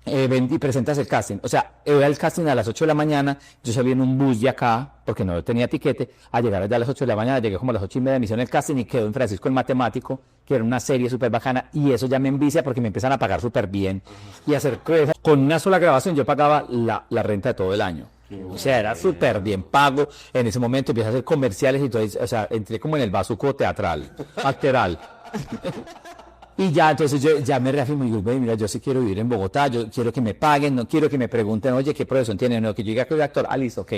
ven y presentas el casting, o sea, era el casting a las 8 de la mañana, yo salí en un bus de acá, porque no tenía tiquete, a llegar allá a las 8 de la mañana, llegué como a las 8:30, me hicieron el casting y quedó en Francisco el Matemático, que era una serie súper bacana, y eso ya me envicia porque me empiezan a pagar súper bien, y hacer cosas, con una sola grabación yo pagaba la renta de todo el año. O sea, era súper bien pago. En ese momento empecé a hacer comerciales y todo, o sea, entré como en el bazuco teatral, alteral. Y ya, entonces yo ya me reafirmo y digo, mira, yo sí quiero vivir en Bogotá, yo quiero que me paguen, no quiero que me pregunten, oye, ¿qué profesión tiene? No, que yo diga que soy actor, listo, ok.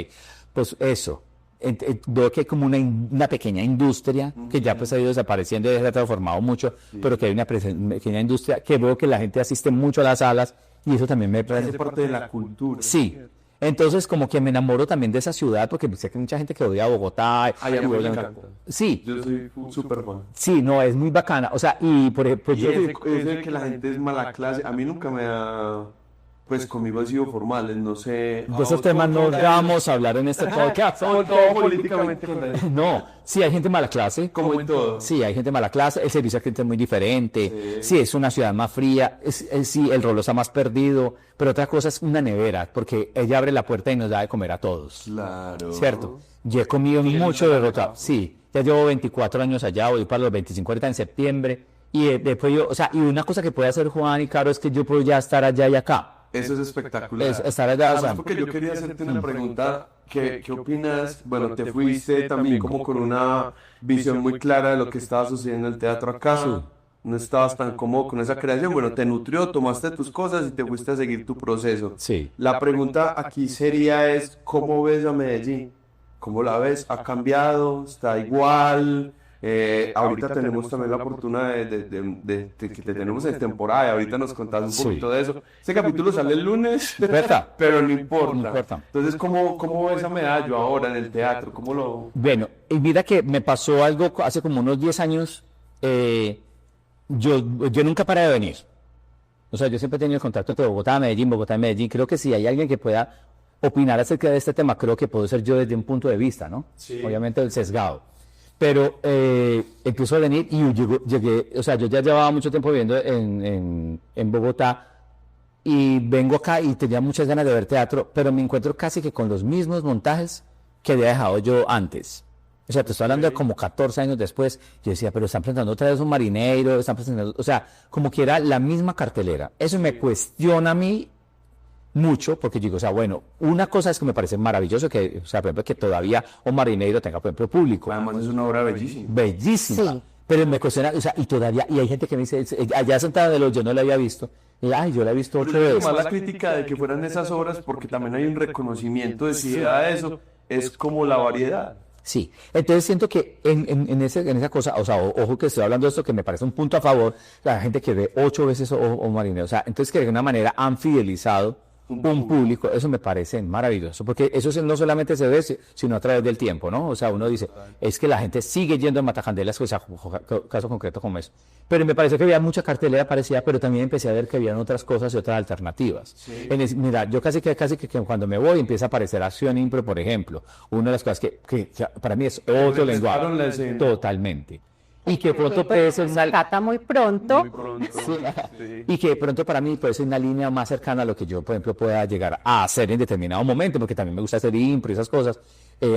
Pues eso. Veo que hay como una pequeña industria que ya pues ha ido desapareciendo y se ha transformado mucho, pero que hay una pequeña industria que veo que la gente asiste mucho a las salas y eso también me parece parte de la cultura. Sí. Entonces, como que me enamoro también de esa ciudad, porque sé que hay mucha gente que odia Bogotá. Ay, a mí me encanta. Sí. Yo soy súper fan. Sí, no, es muy bacana. O sea, y por ejemplo, y ese que la gente es mala clase, a mí nunca me ha... Pues conmigo han sido formales, no sé. De esos temas no vamos a hablar en este podcast. Son todo políticamente correcto. No, sí hay gente mala clase. Como en todo. Sí, hay gente mala clase, el servicio al cliente es muy diferente. Sí, es una ciudad más fría, sí, el rolo está más perdido, pero otra cosa es una nevera, porque ella abre la puerta y nos da de comer a todos. Claro. ¿Cierto? Yo he comido mucho derrotado. Sí, ya llevo 24 años allá, voy para los 25 ahorita en septiembre. Y después yo, o sea, y una cosa que puede hacer Juan y Caro es que yo puedo ya estar allá y acá. Eso es espectacular. Estar allá, o sea, porque yo quería hacerte una pregunta, ¿qué opinas? Bueno, te fuiste también como con una visión muy clara de lo que estaba sucediendo en el teatro acá. Sí. No estabas tan cómodo con esa creación. Bueno, te nutrió, tomaste tus cosas y te fuiste a seguir tu proceso. Sí. La pregunta aquí sería es, ¿cómo ves a Medellín? ¿Cómo la ves? ¿Ha cambiado? ¿Está igual? Ahorita tenemos también la oportunidad de que te tenemos en temporada y ahorita nos contás un poquito de eso. Ese capítulo sale el lunes, pero no importa. Entonces, ¿cómo ves a Medallo ahora en el teatro? ¿Cómo lo...? Bueno, y mira que me pasó algo hace como unos 10 años, yo nunca paré de venir. O sea, yo siempre he tenido el contacto entre Bogotá y Medellín. Creo que si hay alguien que pueda opinar acerca de este tema, creo que puedo ser yo desde un punto de vista, ¿no? Sí. Obviamente el sesgado. Pero empezó a venir y llegué, o sea, yo ya llevaba mucho tiempo viviendo en Bogotá y vengo acá y tenía muchas ganas de ver teatro, pero me encuentro casi que con los mismos montajes que había dejado yo antes. O sea, te estoy hablando de como 14 años después, yo decía, pero están presentando otra vez un Marinero, están presentando, o sea, como que era la misma cartelera. Eso me cuestiona a mí mucho, porque digo, o sea, bueno, una cosa es que me parece maravilloso que, o sea, por ejemplo, que todavía un Marinero tenga, por ejemplo, público. Además es una obra bellísima. Bellísima. Sí. Pero me cuestiona, o sea, y todavía, y hay gente que me dice, allá sentada de los, yo no la había visto, y, ay, yo la he visto 8 veces. Más la crítica de que fueran esas obras, porque también hay un reconocimiento de si era eso, es como la variedad. Sí, entonces siento que en esa cosa, o sea, ojo que estoy hablando de esto que me parece un punto a favor, la gente que ve 8 veces o Marinero, o sea, entonces que de alguna manera han fidelizado un público, eso me parece maravilloso, porque eso no solamente se ve, sino a través del tiempo, ¿no? O sea, uno dice, es que la gente sigue yendo a Matacandelas, o sea, caso concreto como eso. Pero me pareció que había mucha cartelera parecida, pero también empecé a ver que habían otras cosas y otras alternativas. Sí. Mira, yo casi que cuando me voy empieza a aparecer Acción Impro, por ejemplo, una de las cosas que para mí es otro lenguaje, totalmente. Y que de pronto puede ser una... Cata muy pronto. Muy pronto. Sí. Y que de pronto para mí puede ser una línea más cercana a lo que yo, por ejemplo, pueda llegar a hacer en determinado momento, porque también me gusta hacer impro y esas cosas.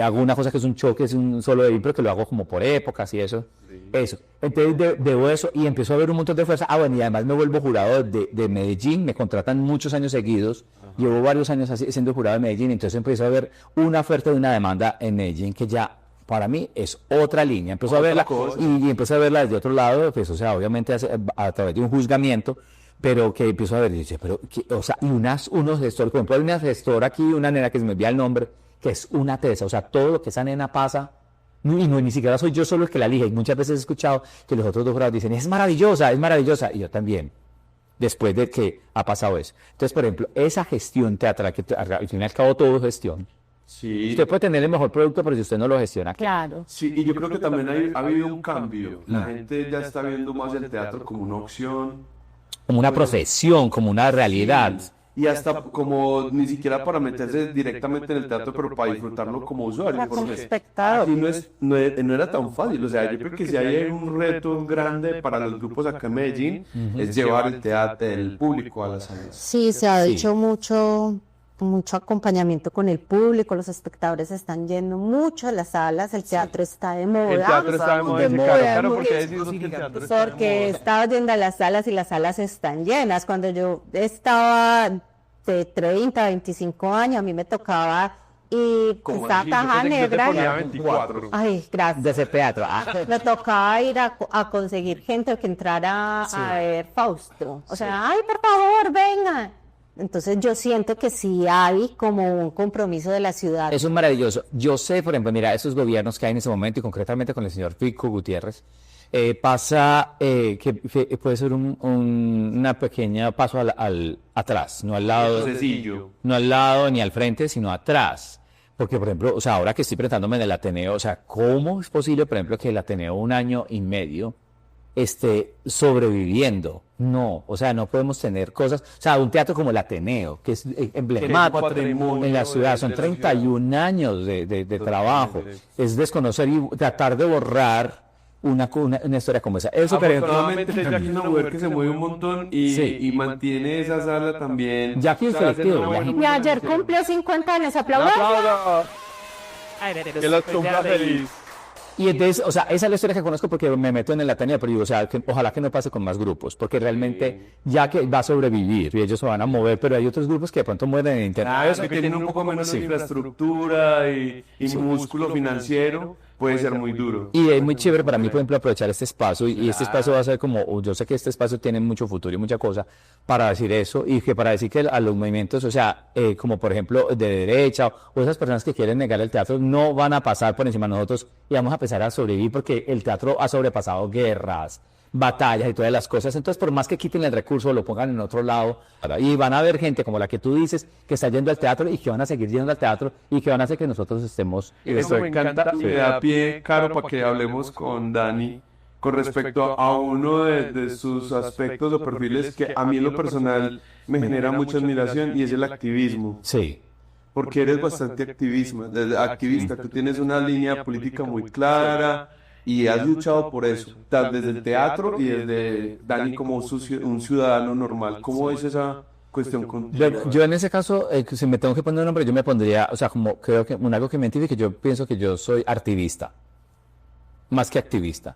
Hago una cosa que es un choque, es un solo de impro, que lo hago como por épocas y eso. Sí. Eso. Entonces debo eso y empiezo a ver un montón de fuerza. Bueno, y además me vuelvo jurado de Medellín, me contratan muchos años seguidos. Llevo varios años así, siendo jurado de Medellín, entonces empiezo a ver una oferta de una demanda en Medellín que ya para mí es otra línea. Empiezo a verla y empiezo a verla desde otro lado, pues, o sea, obviamente a través de un juzgamiento, pero que empiezo a ver y dice, pero, o sea, y unos gestores, por ejemplo, hay una gestora aquí, una nena que se me olvida el nombre, que es una tesa, o sea, todo lo que esa nena pasa, y ni siquiera soy yo solo el que la elige, y muchas veces he escuchado que los otros dos jurados dicen, es maravillosa, y yo también, después de que ha pasado eso. Entonces, por ejemplo, esa gestión teatral, que al fin y al cabo todo es gestión. Sí. Usted puede tener el mejor producto, pero si usted no lo gestiona. Claro. Sí, y yo creo que también ha habido un cambio. La gente ya está viendo más el teatro como una opción. Como una profesión, como una realidad. Sí. Y hasta como ni siquiera para meterse directamente en el teatro, pero para disfrutarlo como usuario. Como espectador. Aquí no era tan fácil. O sea, yo creo que si hay un reto grande para los grupos acá en Medellín, es llevar el teatro, el público a las salas. Sí, se ha dicho mucho acompañamiento con el público, los espectadores están yendo mucho a las salas, el teatro está de moda. El teatro está de moda, claro, porque decimos que el teatro está de moda. Porque estaba yendo a las salas y las salas están llenas. Cuando yo estaba de 30, 25 años, a mí me tocaba y esa caja negra. 24. Ay, gracias. De ese teatro. Me tocaba ir a conseguir gente que entrara a ver Fausto. O sea, ay, por favor, vengan. Entonces yo siento que sí hay como un compromiso de la ciudad. Eso es maravilloso. Yo sé, por ejemplo, mira, esos gobiernos que hay en ese momento y concretamente con el señor Fico Gutiérrez, pasa que puede ser una pequeña paso atrás, no al lado, no al lado ni al frente, sino atrás. Porque, por ejemplo, o sea, ahora que estoy presentándome en el Ateneo, o sea, ¿cómo es posible, por ejemplo, que el Ateneo 1 año y medio esté sobreviviendo? No, o sea, no podemos tener cosas, o sea, un teatro como el Ateneo, que es emblemático en la ciudad, son 31 años de trabajo, es desconocer y tratar de borrar una historia como esa. Eso, afortunadamente, Jackie es una mujer que se mueve un montón y mantiene esa sala también. Jackie es colectivo. Y ayer cumplió 50 años, aplausos. Que la cumpla feliz. Y entonces, o sea, esa es la historia que conozco porque me meto en el Ateneo, pero digo, o sea, ojalá que no pase con más grupos, porque realmente ya que va a sobrevivir y ellos se van a mover, pero hay otros grupos que de pronto mueren en internet. Que tienen un poco menos de infraestructura y músculo financiero, puede ser muy duro. Y es muy chévere para mí, por ejemplo, aprovechar este espacio y este espacio va a ser como, yo sé que este espacio tiene mucho futuro y mucha cosa para decir eso y que para decir que a los movimientos, o sea, como por ejemplo de derecha o esas personas que quieren negar el teatro no van a pasar por encima de nosotros y vamos a empezar a sobrevivir porque el teatro ha sobrepasado guerras, batallas y todas las cosas. Entonces, por más que quiten el recurso, lo pongan en otro lado, y van a ver gente como la que tú dices, que está yendo al teatro y que van a seguir yendo al teatro y que van a hacer que nosotros estemos... Eso me encanta, me da pie, Caro, para que hablemos con Dani con respecto a uno de sus aspectos o perfiles que a mí en lo personal me genera mucha admiración y es el activismo. Sí. Porque eres bastante activista, tú tienes una línea política muy clara y has luchado por eso, desde el teatro y desde Dani como un ciudadano normal. ¿Cómo es esa cuestión contigo? Yo en ese caso, si me tengo que poner un nombre, yo me pondría, o sea, como creo que algo que me identifique, yo pienso que yo soy activista, más que activista.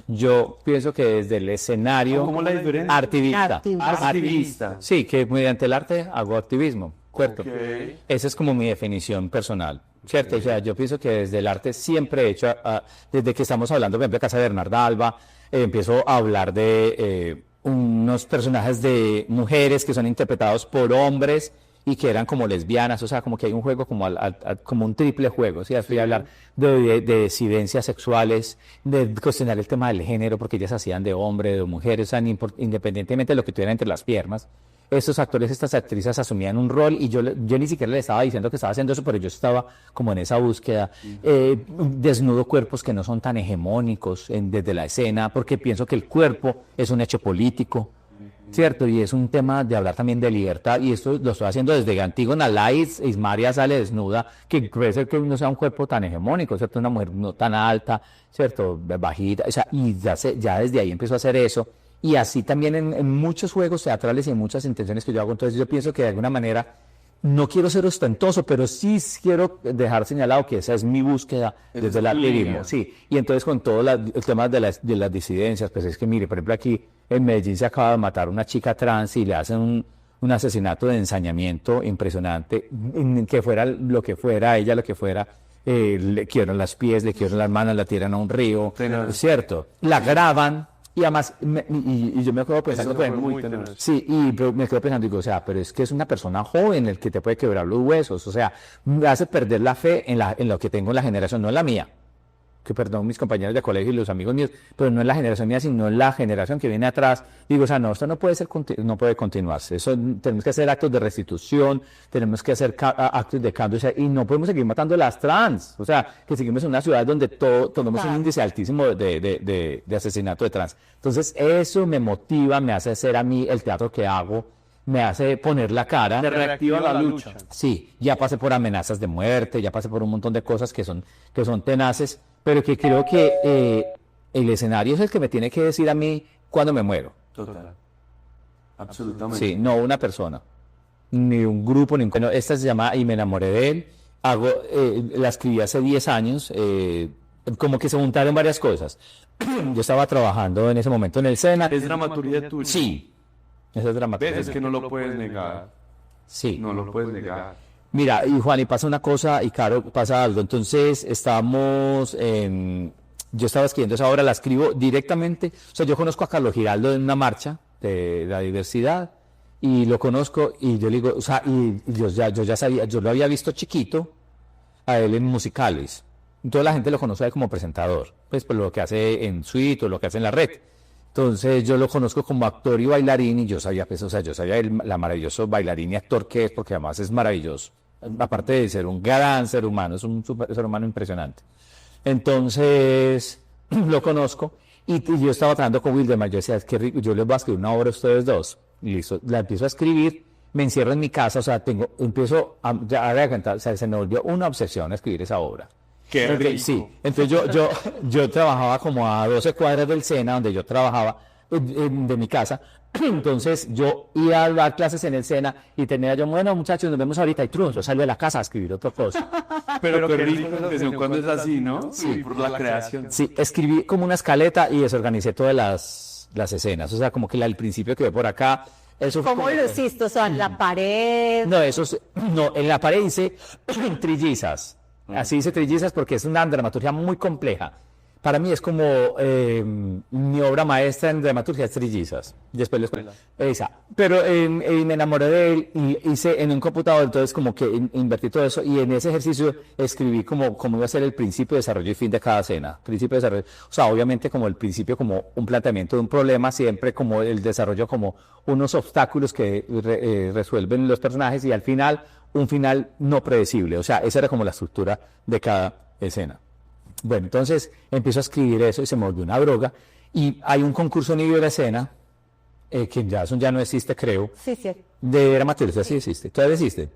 Yo pienso que desde el escenario... ¿Cómo la diferencia? Activista. Sí, que mediante el arte hago activismo, ¿cierto? Okay. Esa es como mi definición personal, ¿cierto? Okay. O sea, yo pienso que desde el arte siempre he hecho, desde que estamos hablando, por ejemplo, de Casa de Bernarda Alba, empiezo a hablar de unos personajes de mujeres que son interpretados por hombres y que eran como lesbianas, o sea, como que hay un juego como un triple juego, ¿sí? Fui a hablar de disidencias sexuales, de cuestionar el tema del género, porque ellas hacían de hombre, de mujeres, o sea, independientemente de lo que tuvieran entre las piernas, estos actores, estas actrices asumían un rol y yo ni siquiera le estaba diciendo que estaba haciendo eso, pero yo estaba como en esa búsqueda, desnudo cuerpos que no son tan hegemónicos desde la escena, porque pienso que el cuerpo es un hecho político. ¿cierto? Y es un tema de hablar también de libertad, y esto lo estoy haciendo desde Antígona Lights, Ismaria sale desnuda, que puede ser que no sea un cuerpo tan hegemónico, ¿cierto? Una mujer no tan alta, ¿cierto? Bajita, o sea, y ya desde ahí empiezo a hacer eso, y así también en muchos juegos teatrales y en muchas intenciones que yo hago. Entonces yo pienso que de alguna manera no quiero ser ostentoso, pero sí quiero dejar señalado que esa es mi búsqueda desde el activismo, sí. Y entonces con todo el tema de las disidencias, pues es que mire, por ejemplo aquí en Medellín se acaba de matar una chica trans y le hacen un asesinato de ensañamiento impresionante, que fuera lo que fuera, ella lo que fuera, le quiebran las pies, le quiebran las manos, la tiran a un río, ¿cierto? La graban. Y además, y yo me quedo pensando, me quedo pensando, digo, o sea, pero es que es una persona joven el que te puede quebrar los huesos, o sea, me hace perder la fe en lo que tengo en la generación, no en la mía, que perdón mis compañeros de colegio y los amigos míos, pero no en la generación mía, sino en la generación que viene atrás. Digo, o sea, no, esto no puede ser, no puede continuarse, eso tenemos que hacer actos de restitución, tenemos que hacer actos de cambio, o sea, y no podemos seguir matando a las trans, o sea, que seguimos en una ciudad donde tenemos un índice altísimo de asesinato de trans. Entonces, eso me motiva, me hace hacer a mí el teatro que hago, me hace poner la cara. Te reactiva la lucha. Sí, ya pasé por amenazas de muerte, ya pasé por un montón de cosas que son tenaces, pero que creo que el escenario es el que me tiene que decir a mí cuando me muero. Total. Absolutamente. Sí, no una persona, ni un grupo, ni un... Bueno, esta se llama Y me enamoré de él. La escribí hace 10 años, como que se juntaron varias cosas. Yo estaba trabajando en ese momento en el SENA. ¿Es dramaturgia tuya? Sí. Esa es dramaturgia. ¿Ves? Es que no lo puedes negar. Sí. No lo puedes negar. Mira, y Juan, y pasa una cosa, y Caro, pasa algo. Entonces, yo estaba escribiendo esa obra, la escribo directamente. O sea, yo conozco a Carlos Giraldo en una marcha de la diversidad, y lo conozco, y yo le digo, o sea, y yo ya sabía, yo lo había visto chiquito a él en musicales. Toda la gente lo conoce a él como presentador, pues por lo que hace en Suite o lo que hace en la red. Entonces yo lo conozco como actor y bailarín, y yo sabía, pues, o sea, yo sabía la maravilloso bailarín y actor que es, porque además es maravilloso. Aparte de ser un gran ser humano, es un ser humano impresionante. Entonces lo conozco, y yo estaba tratando con Wildemar, yo decía, es que rico, yo les voy a escribir una obra a ustedes dos. Y listo, la empiezo a escribir, me encierro en mi casa, o sea, se me volvió una obsesión escribir esa obra. Sí, entonces yo trabajaba como a 12 cuadras del SENA, donde yo trabajaba, de mi casa. Entonces yo iba a dar clases en el SENA y tenía yo, bueno muchachos, nos vemos ahorita, y yo salgo de la casa a escribir otra cosa. Pero qué rico, cuando es así, ¿no? Sí, por la creación. Sí, escribí como una escaleta y desorganicé todas las escenas, o sea, como que el principio que ve por acá. Eso ¿Cómo lo hiciste? O sea, en la pared. No, en la pared hice trillizas. Así dice trillizas porque es una dramaturgia muy compleja. Para mí es como mi obra maestra en dramaturgia es Trillizas. Después esa. Pero me enamoré de él y hice en un computador, entonces como que invertí todo eso, y en ese ejercicio escribí como iba a ser el principio, desarrollo y fin de cada escena. Principio, desarrollo. O sea, obviamente como el principio como un planteamiento de un problema, siempre como el desarrollo como unos obstáculos que resuelven los personajes, y al final un final no predecible. O sea, esa era como la estructura de cada escena. Bueno, entonces empiezo a escribir eso y se me volvió una droga. Y hay un concurso en Ibero Escena, que ya no existe, creo. Sí. De dramaturgia, sí existe. ¿Todavía existe?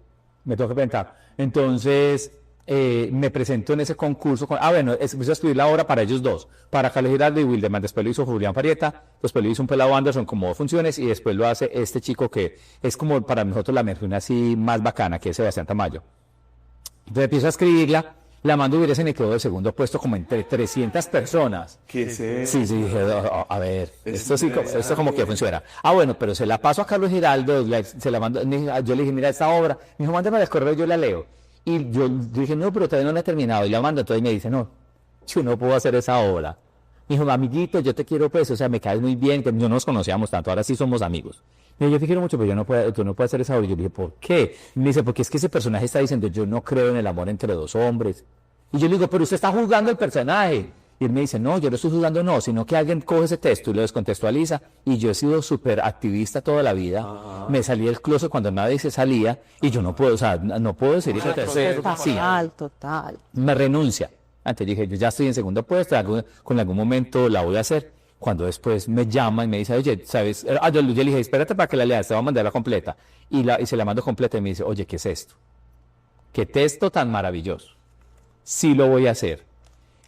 Me tengo que presentar. Entonces, me presento en ese concurso. Empecé a escribir la obra para ellos dos, para Carlos Giraldo y Wildemar. Después lo hizo Julián Parieta, después lo hizo un pelado Anderson como 2 funciones, y después lo hace este chico que es como para nosotros la versión así más bacana, que es Sebastián Tamayo. Entonces empiezo a escribirla. La mando a Ibero Escena y quedó de segundo puesto como entre 300 personas. ¿Qué sé? Sí, dije, a ver, esto como que funciona. Bueno, pero se la paso a Carlos Giraldo, se la mando, yo le dije, mira esta obra, me dijo, mándame el correo, yo la leo. Y yo dije, no, pero todavía no la he terminado, y la mando, entonces me dice, no, yo no puedo hacer esa obra. Me dijo, amiguito, yo te quiero, pues, o sea, me caes muy bien, que no nos conocíamos tanto, ahora sí somos amigos. Me dijo, yo te quiero mucho, pero tú no puedes hacer esa obra. Y yo le dije, ¿por qué? Y me dice, porque es que ese personaje está diciendo, yo no creo en el amor entre 2 hombres. Y yo le digo, pero usted está juzgando el personaje. Y él me dice, no, yo no estoy juzgando, no, sino que alguien coge ese texto y lo descontextualiza. Y yo he sido súper activista toda la vida. Me salí del closet cuando nadie se salía, y yo no puedo, o sea, no puedo decir eso. Total. Me renuncia. Antes dije, yo ya estoy en segundo puesto, con algún momento la voy a hacer. cuando después me llama y me dice, oye, ¿sabes? Yo le dije, espérate para que la leas, te voy a mandar la completa. Y se la mando completa y me dice, oye, ¿qué es esto? ¿Qué texto tan maravilloso? Sí lo voy a hacer.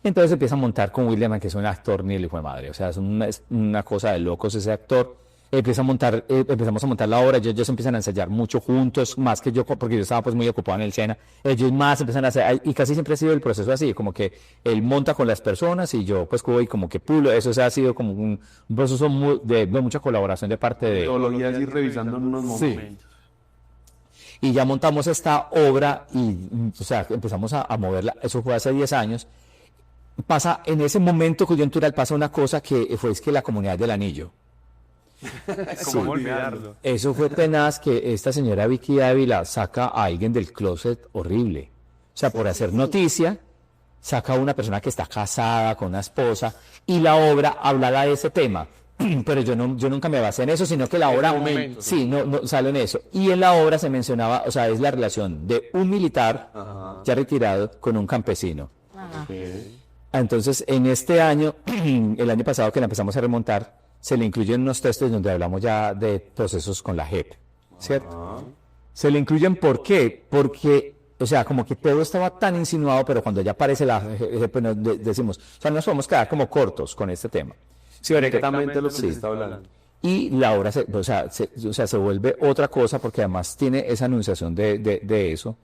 Entonces empieza a montar con William, que es un actor ni el hijo de madre, o sea, es una cosa de locos ese actor. Empezamos a montar la obra, ellos empiezan a ensayar mucho juntos, más que yo, porque yo estaba pues muy ocupado en el Sena, ellos más empiezan a hacer, y casi siempre ha sido el proceso así, como que él monta con las personas y yo pues voy como que pulo, eso ha sido como un proceso de mucha colaboración de parte de... Teología así revisando en unos momentos. Y ya montamos esta obra y, o sea, empezamos a moverla, eso fue hace 10 años. Pasa, en ese momento coyuntural pasa una cosa que fue es que la comunidad del Anillo. ¿Cómo olvidarlo? Eso fue tenaz, que esta señora Vicky Ávila saca a alguien del closet horrible. O sea, por hacer noticia, saca a una persona que está casada con una esposa y la obra hablaba de ese tema. Pero yo nunca me basé en eso, sino que la obra sí, no sale en eso. Y en la obra se mencionaba, o sea, es la relación de un militar ya retirado con un campesino. Entonces, en este año, el año pasado que la empezamos a remontar, se le incluyen unos textos donde hablamos ya de procesos con la JEP, ¿cierto? Se le incluyen, ¿por qué? Porque, o sea, como que todo estaba tan insinuado, pero cuando ya aparece la JEP, decimos, o sea, nos podemos quedar como cortos con este tema. Sí, directamente lo que se está hablando. Y la obra, se vuelve otra cosa, porque además tiene esa anunciación de eso,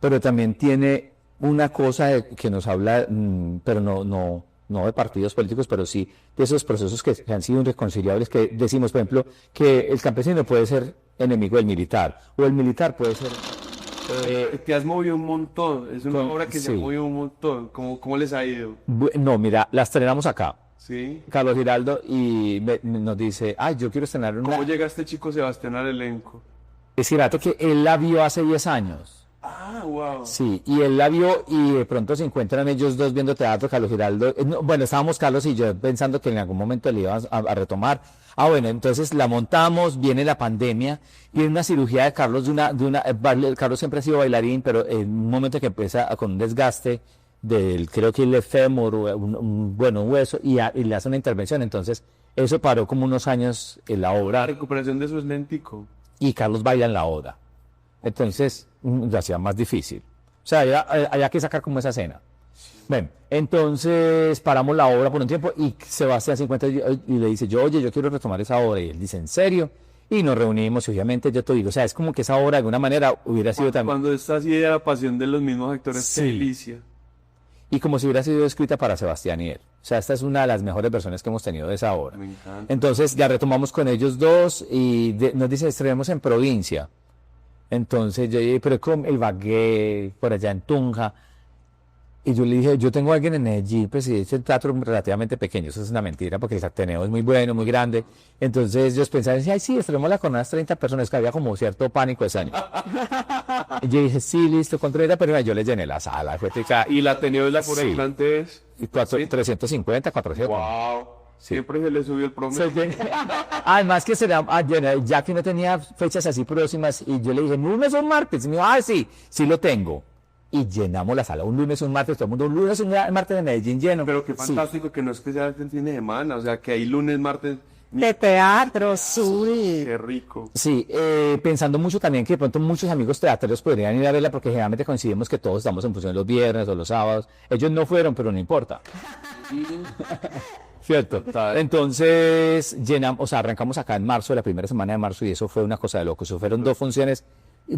pero también tiene una cosa que nos habla, pero no de partidos políticos, pero sí de esos procesos que han sido irreconciliables, que decimos, por ejemplo, que el campesino puede ser enemigo del militar, o el militar puede ser... Te has movido un montón, es una obra que se ha movido un montón. ¿Cómo les ha ido? No, mira, la estrenamos acá. Sí. Carlos Giraldo, y nos dice, yo quiero estrenar una... ¿Cómo llega este chico Sebastián al elenco? Es cierto que él la vio hace 10 años. Wow. Sí, y él la vio y de pronto se encuentran ellos dos viendo teatro, Carlos Giraldo. Bueno, estábamos Carlos y yo pensando que en algún momento le iban a retomar. Bueno, entonces la montamos, viene la pandemia, y en una cirugía de Carlos, Carlos siempre ha sido bailarín, pero en un momento que empieza con un desgaste creo que el fémur, un hueso, y le hace una intervención. Entonces, eso paró como unos años en la obra. La recuperación de eso es lentico. Y Carlos baila en la obra. Entonces, lo hacía más difícil. O sea, había que sacar como esa escena. Bueno, entonces paramos la obra por un tiempo y Sebastián se encuentra y le dice, oye, yo quiero retomar esa obra. Y él dice, ¿en serio? Y nos reunimos y obviamente yo te digo, o sea, es como que esa obra de alguna manera hubiera sido también... Cuando está así de la pasión de los mismos actores, sí. Qué delicia. Y como si hubiera sido escrita para Sebastián y él. O sea, esta es una de las mejores versiones que hemos tenido de esa obra. Me encanta. Entonces ya retomamos con ellos dos y nos dice, estrenemos en provincia. Entonces yo dije, pero como el Bagué, por allá en Tunja. Y yo le dije, yo tengo a alguien en Medellín, pues sí, es un teatro relativamente pequeño, eso es una mentira, porque el Ateneo es muy bueno, muy grande. Entonces ellos pensaban, sí, estrenémosla con unas 30 personas, que había como cierto pánico ese año. Y yo dije, sí, listo, con 30 personas, yo les llené la sala. ¿Y el Ateneo es la por delante es? 350, 400. Wow. Siempre se le subió el promedio. Además que ya que no tenía fechas así próximas, y yo le dije, lunes o martes, y me dijo, sí lo tengo. Y llenamos la sala, un lunes, un martes, todo el mundo, un lunes, un martes de Medellín lleno. Pero qué fantástico que no es que sea el fin de semana, o sea, que hay lunes, martes... De teatro, sí. Qué rico. Sí, pensando mucho también que de pronto muchos amigos teatreros podrían ir a verla, porque generalmente coincidimos que todos estamos en función los viernes o los sábados. Ellos no fueron, pero no importa. ¿Cierto? Entonces arrancamos acá en marzo, la primera semana de marzo, y eso fue una cosa de loco. Eso fueron 2 funciones.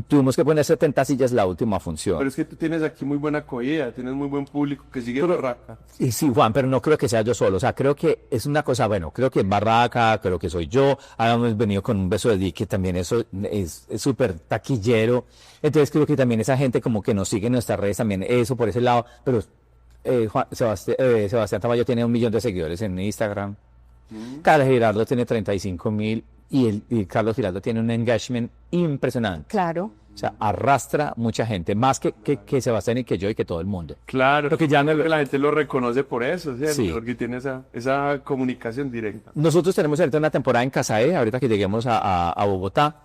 Tuvimos que poner 70 sillas la última función. Pero es que tú tienes aquí muy buena acogida, tienes muy buen público que sigue Barraca. Y sí, Juan, pero no creo que sea yo solo. O sea, creo que es una cosa, creo que Barraca, creo que soy yo. Ahora hemos venido con Un beso de Dick, que también eso es súper taquillero. Entonces creo que también esa gente como que nos sigue en nuestras redes también, eso por ese lado. Pero Sebastián Tamayo tiene 1 millón de seguidores en Instagram. Carlos Giraldo tiene 35.000. Y Carlos Giraldo tiene un engagement impresionante. Claro. O sea, arrastra mucha gente, más que Sebastián y que yo y que todo el mundo. Claro, porque ya la gente lo reconoce por eso, ¿cierto? Sí. Porque tiene esa comunicación directa. Nosotros tenemos ahorita una temporada en Casaé, ahorita que lleguemos a Bogotá,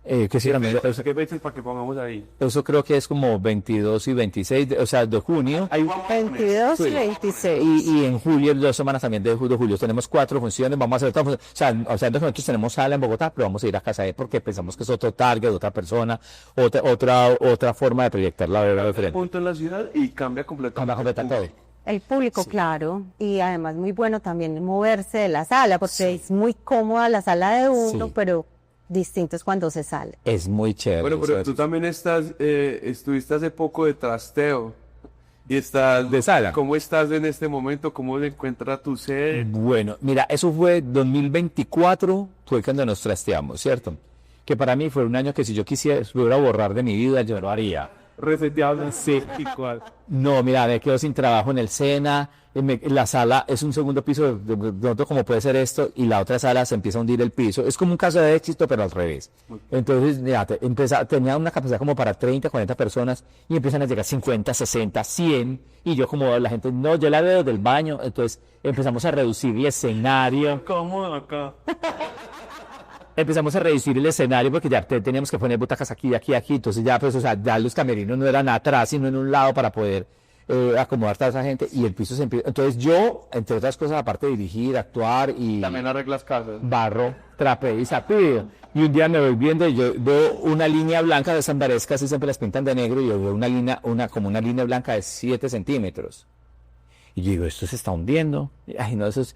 que sí, también, ¿Qué fechas para que pongamos ahí? eso creo que es como 22 y 26, o sea, de junio. 22 y 26. Y en julio, 2 semanas también de julio, tenemos 4 funciones, vamos a hacer otra función. O sea, nosotros tenemos sala en Bogotá, pero vamos a ir a Casa E porque pensamos que es otro target, otra persona, otra forma de proyectar la verdad diferente. Punto en la ciudad y cambia completamente. Todo. El público, claro, y además muy bueno también moverse de la sala, porque es muy cómoda la sala de uno, pero distinto es cuando se sale. Es muy chévere. Bueno, pero tú también estuviste hace poco de trasteo y estás de sala. ¿Cómo estás en este momento? ¿Cómo se encuentra tu sede? Bueno, mira, eso fue 2024, fue cuando nos trasteamos, ¿cierto? Que para mí fue un año que si yo quisiera borrar de mi vida, yo lo haría. Reseteado, sí, igual. No, mira, me quedo sin trabajo en el SENA, la sala es un segundo piso, de pronto como puede ser esto, y la otra sala se empieza a hundir el piso. Es como un caso de éxito, pero al revés. Entonces, mira, tenía una capacidad como para 30, 40 personas, y empiezan a llegar 50, 60, 100, y yo como la gente, no, yo la veo del baño, entonces empezamos a reducir el escenario. ¿Cómo acá? Empezamos a reducir el escenario porque ya teníamos que poner butacas aquí, entonces ya, pues, o sea, ya los camerinos no eran atrás, sino en un lado para poder acomodar toda esa gente, y el piso se empieza. Entonces yo, entre otras cosas, aparte de dirigir, actuar y... También arreglas casas. Barro, trapeo y sapeo. Y un día me voy viendo y yo veo una línea blanca de Sandaresca, así siempre las pintan de negro, y yo veo como una línea blanca de 7 centímetros. Y yo digo, esto se está hundiendo. Ay, no, eso es...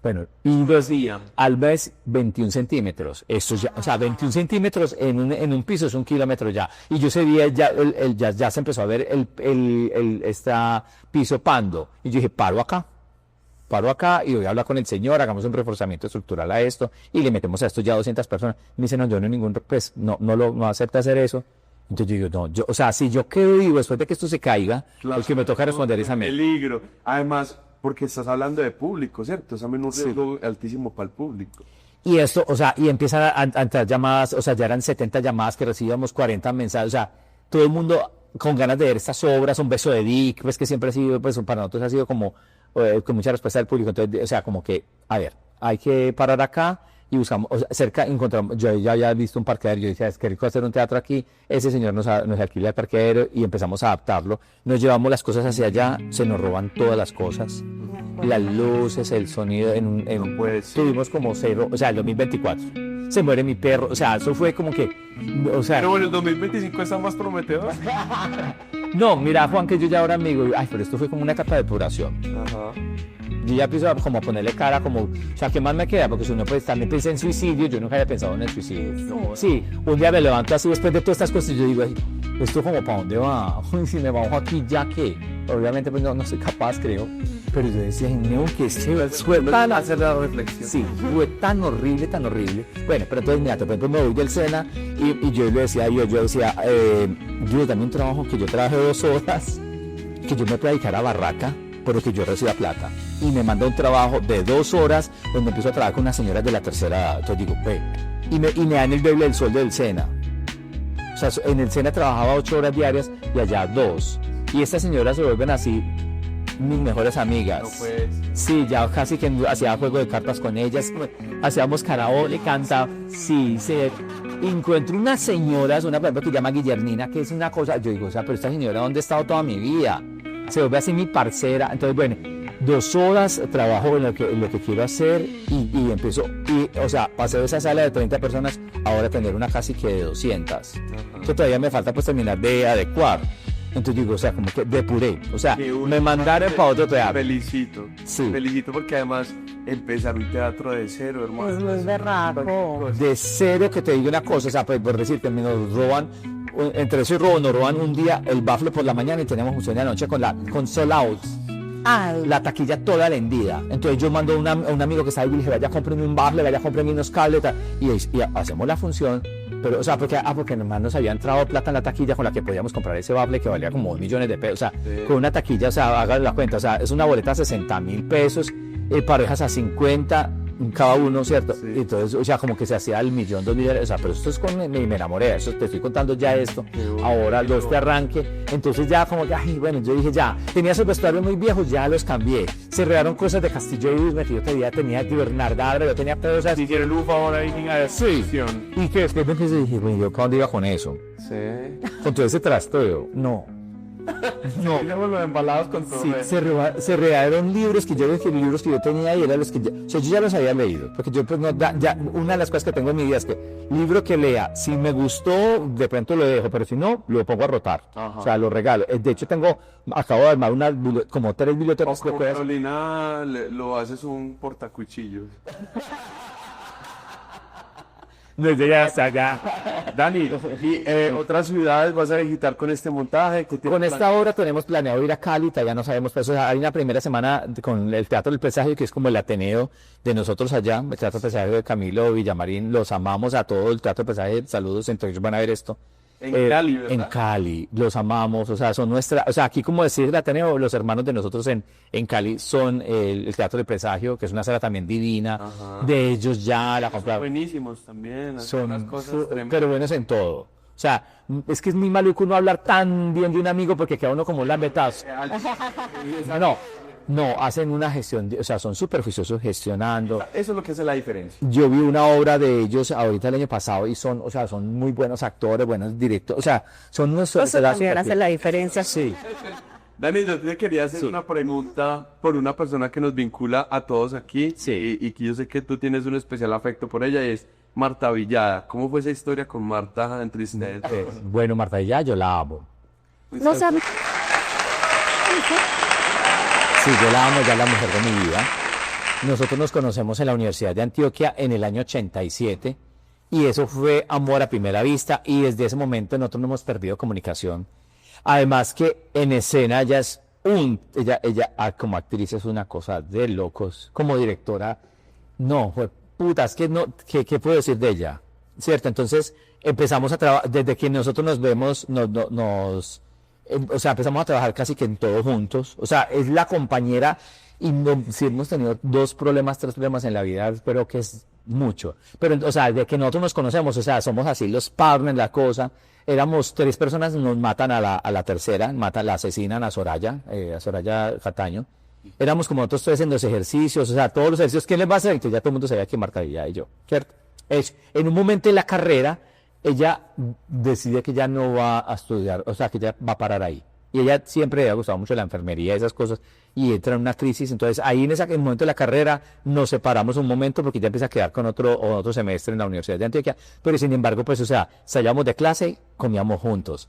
Bueno, y al mes 21 centímetros. Esto ya, o sea, 21 centímetros en un piso es 1 kilómetro ya. Y yo ese día ya se empezó a ver esta piso pando. Y yo dije, paro acá y voy a hablar con el señor, hagamos un reforzamiento estructural a esto y le metemos a esto ya 200 personas. Me dice, no, yo no acepta hacer eso. Entonces yo digo, no, o sea, si yo quedo vivo después de que esto se caiga, el que me toca responder es a mí. Peligro. Además, porque estás hablando de público, ¿cierto? Es también un riesgo altísimo para el público. Y esto, o sea, y empiezan a entrar llamadas, o sea, ya eran 70 llamadas que recibíamos, 40 mensajes, o sea, todo el mundo con ganas de ver estas obras, un beso de Dick, pues que siempre ha sido, pues para nosotros ha sido como, con mucha respuesta del público, entonces, o sea, como que, a ver, hay que parar acá, y buscamos, o sea, cerca encontramos, yo ya había visto un parqueadero, yo decía, es que rico hacer un teatro aquí, ese señor nos alquila el parqueadero y empezamos a adaptarlo, nos llevamos las cosas hacia allá, se nos roban todas las cosas, las luces, el sonido, tuvimos como 0, o sea, el 2024, se muere mi perro, o sea, eso fue como que, o sea... Pero bueno, el 2025 está más prometedor. No, mira, Juan, que yo ya ahora me digo, ay, pero esto fue como una etapa de depuración. Ajá. Yo ya empiezo a como ponerle cara, como, o sea, ¿qué más me queda? Porque si uno pues también piensa en suicidio, yo nunca había pensado en el suicidio. No. Sí, un día me levanto así después de todas estas cosas y yo digo, ay, ¿esto como para dónde va? Si me bajo aquí, ¿ya qué? Obviamente pues no soy capaz, creo. Pero yo decía, no, que fue tan... hacer la reflexión. Sí, fue tan horrible, tan horrible. Bueno, pero entonces, mira, por ejemplo, me voy del SENA y yo le decía, yo decía, yo dame un trabajo que yo trabaje 2 horas, que yo me pueda dedicar a barraca, pero que yo reciba plata. Y me manda un trabajo de 2 horas donde empiezo a trabajar con unas señoras de la tercera edad. Entonces digo, ve, y me dan el doble del sueldo del SENA. O sea, en el SENA trabajaba 8 horas diarias y allá 2. Y estas señoras se vuelven así mis mejores amigas. No, pues. Sí, ya casi que hacía juego de cartas con ellas, hacíamos karaoke, canta, sí, encuentro unas señoras, una por ejemplo que se llama Guillermina, que es una cosa, yo digo, o sea, pero esta señora, ¿dónde he estado toda mi vida? Se vuelve así mi parcera, entonces bueno, 2 horas trabajo en lo que quiero hacer y empiezo, o sea, pasé de esa sala de 30 personas, ahora tener una casi que de 200, que todavía me falta pues terminar de adecuar. Entonces digo, o sea, como que depuré, o sea, me mandaron para otro teatro. Felicito, felicito porque además empezar un teatro de 0, hermano. Es muy berraco. De 0, que te digo una cosa, o sea, por decirte, nos roban, entre eso y robo, nos roban un día el bafle por la mañana y tenemos función de la noche con sold out. La taquilla toda vendida. Entonces yo mando a un amigo que está ahí y le dije, vaya, cómpreme un bafle, vaya, cómpreme unos cables, y hacemos la función. Pero, o sea, porque nomás nos había entrado plata en la taquilla con la que podíamos comprar ese bafle que valía como 2 millones de pesos. O sea, con una taquilla, o sea, hagan la cuenta, o sea, es una boleta a 60,000 pesos, parejas a 50, cada uno, ¿cierto? Sí. Entonces, o sea, como que se hacía el millón, 2 millones, o sea, pero esto es me enamoré, eso te estoy contando ya esto, ahora los de arranque, entonces ya como que, ay, bueno, yo dije ya, tenía esos vestuarios muy viejos, ya los cambié, se regaron cosas de Castillo y metido todavía, tenía de Bernarda, yo tenía pedos así. Hicieron un favor ahí en la descripción. Y que después me empecé y dije, bueno, ¿yo para dónde iba con eso? Sí. Con todo ese trasteo, no. No, Los embalados con todo sí, eso. se regaron libros que los libros que yo tenía y eran los que o sea, yo ya los había leído, porque yo pues no, ya, una de las cosas que tengo en mi vida es que libro que lea, si me gustó, de pronto lo dejo, pero si no, lo pongo a rotar, o sea, lo regalo. De hecho acabo de armar como 3 bibliotecas. Con Carolina lo haces un portacuchillos. Desde ya hasta allá. Dani, ¿y otras ciudades vas a visitar con este montaje? Con esta obra tenemos planeado ir a Cali, todavía no sabemos, pues, o sea, hay una primera semana con el Teatro del Presagio, que es como el Ateneo de nosotros allá, el Teatro del Presagio de Camilo Villamarín, los amamos a todo el Teatro del Presagio, saludos, entonces ellos van a ver esto. En Cali, ¿verdad? En Cali, los amamos, o sea, son o sea, aquí como decir el Ateneo, los hermanos de nosotros en Cali son el Teatro del Presagio, que es una sala también divina, de ellos ya la compraron. Buenísimos también, Son unas cosas tremendas. pero buenos en todo. O sea, es que es muy maluco uno hablar tan bien de un amigo porque queda uno como un lambetazo. No, hacen una gestión, o sea, son súper juiciosos gestionando. Eso es lo que hace la diferencia. Yo vi una obra de ellos ahorita el año pasado y son, o sea, son muy buenos actores, buenos directores, o sea, son unos... Eso también hace la diferencia. Sí. Dani, yo te quería hacer una pregunta por una persona que nos vincula a todos aquí, Sí. y que yo sé que tú tienes un especial afecto por ella, y es Marta Villada. ¿Cómo fue esa historia con Marta entre ustedes? Bueno, Marta, yo la amo. No sabes. Sí, yo la amo, ya la mujer de mi vida. Nosotros nos conocemos en la Universidad de Antioquia en el año 87 y eso fue amor a primera vista y desde ese momento nosotros no hemos perdido comunicación. Además que en escena ella como actriz es una cosa de locos, como directora, no, putas, que no, ¿qué puedo decir de ella? ¿Cierto? Entonces empezamos a trabajar, desde que nosotros nos vemos, o sea, empezamos a trabajar casi que en todo juntos. O sea, es la compañera y si hemos tenido 3 problemas en la vida, pero que es mucho. Pero, o sea, de que nosotros nos conocemos, o sea, somos así los partners, la cosa. Éramos 3 personas, nos matan a la tercera, la asesinan a Soraya Cataño. Éramos como nosotros 3 en los ejercicios, o sea, todos los ejercicios, ¿quién les va a hacer? Entonces ya todo el mundo sabía que Marta Villada y yo, ¿cierto? En un momento de la carrera, ella decide que ya no va a estudiar, o sea, que ya va a parar ahí. Y ella siempre le ha gustado mucho la enfermería y esas cosas, y entra en una crisis. Entonces, ahí en el momento de la carrera nos separamos un momento porque ella empieza a quedar con otro semestre en la Universidad de Antioquia. Pero sin embargo, pues, o sea, salíamos de clase, comíamos juntos.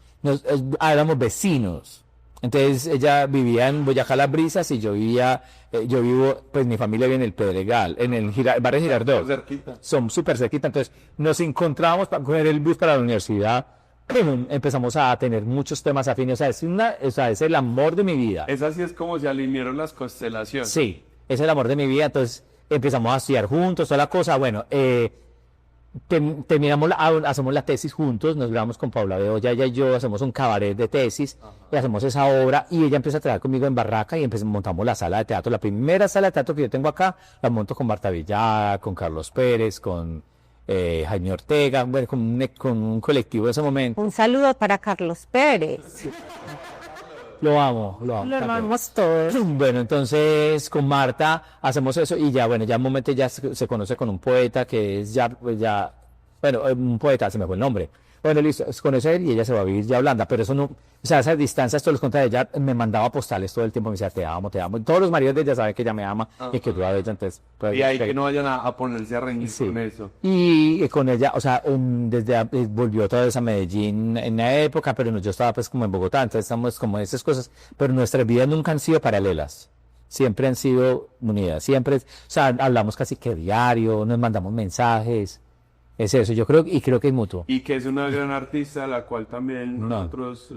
Éramos vecinos. Entonces, ella vivía en Boyacá Las Brisas y yo vivo, pues mi familia vive en el Pedregal, en el barrio Girardot. Cerquita. Son súper cerquita, entonces nos encontramos para coger el bus para la universidad. Empezamos a tener muchos temas afines, o sea, es el amor de mi vida. Es así, es como se alinearon las constelaciones. Sí, es el amor de mi vida, entonces empezamos a estudiar juntos, toda la cosa, bueno, hacemos la tesis juntos, nos grabamos con Paula Bedoya, ella y yo hacemos un cabaret de tesis, y hacemos esa obra, y ella empieza a trabajar conmigo en Barraca, y montamos la sala de teatro, la primera sala de teatro que yo tengo acá, la monto con Marta Villada, con Carlos Pérez, con Jaime Ortega, bueno, con un colectivo de ese momento. Un saludo para Carlos Pérez. Lo amo. Lo amamos todos. Bueno, entonces con Marta hacemos eso y ya, bueno, ya un momento ya se conoce con un poeta que es bueno, un poeta, se me fue el nombre. Bueno, listo, se conoce él y ella se va a vivir ya a Holanda, pero eso no, o sea, esas distancias, todos los contras de ella, me mandaba postales todo el tiempo, me decía, te amo. Todos los maridos de ella saben que ella me ama y que yo a ella, entonces... Pues, y ahí que no vayan a ponerse a reñir con eso. Y con ella, o sea, volvió otra vez a Medellín en la época, pero yo estaba pues como en Bogotá, entonces estamos como en esas cosas, pero nuestras vidas nunca han sido paralelas. Siempre han sido unidas, siempre, o sea, hablamos casi que diario, nos mandamos mensajes. Es eso, yo creo que es mutuo. Y que es una gran artista, a la cual también nosotros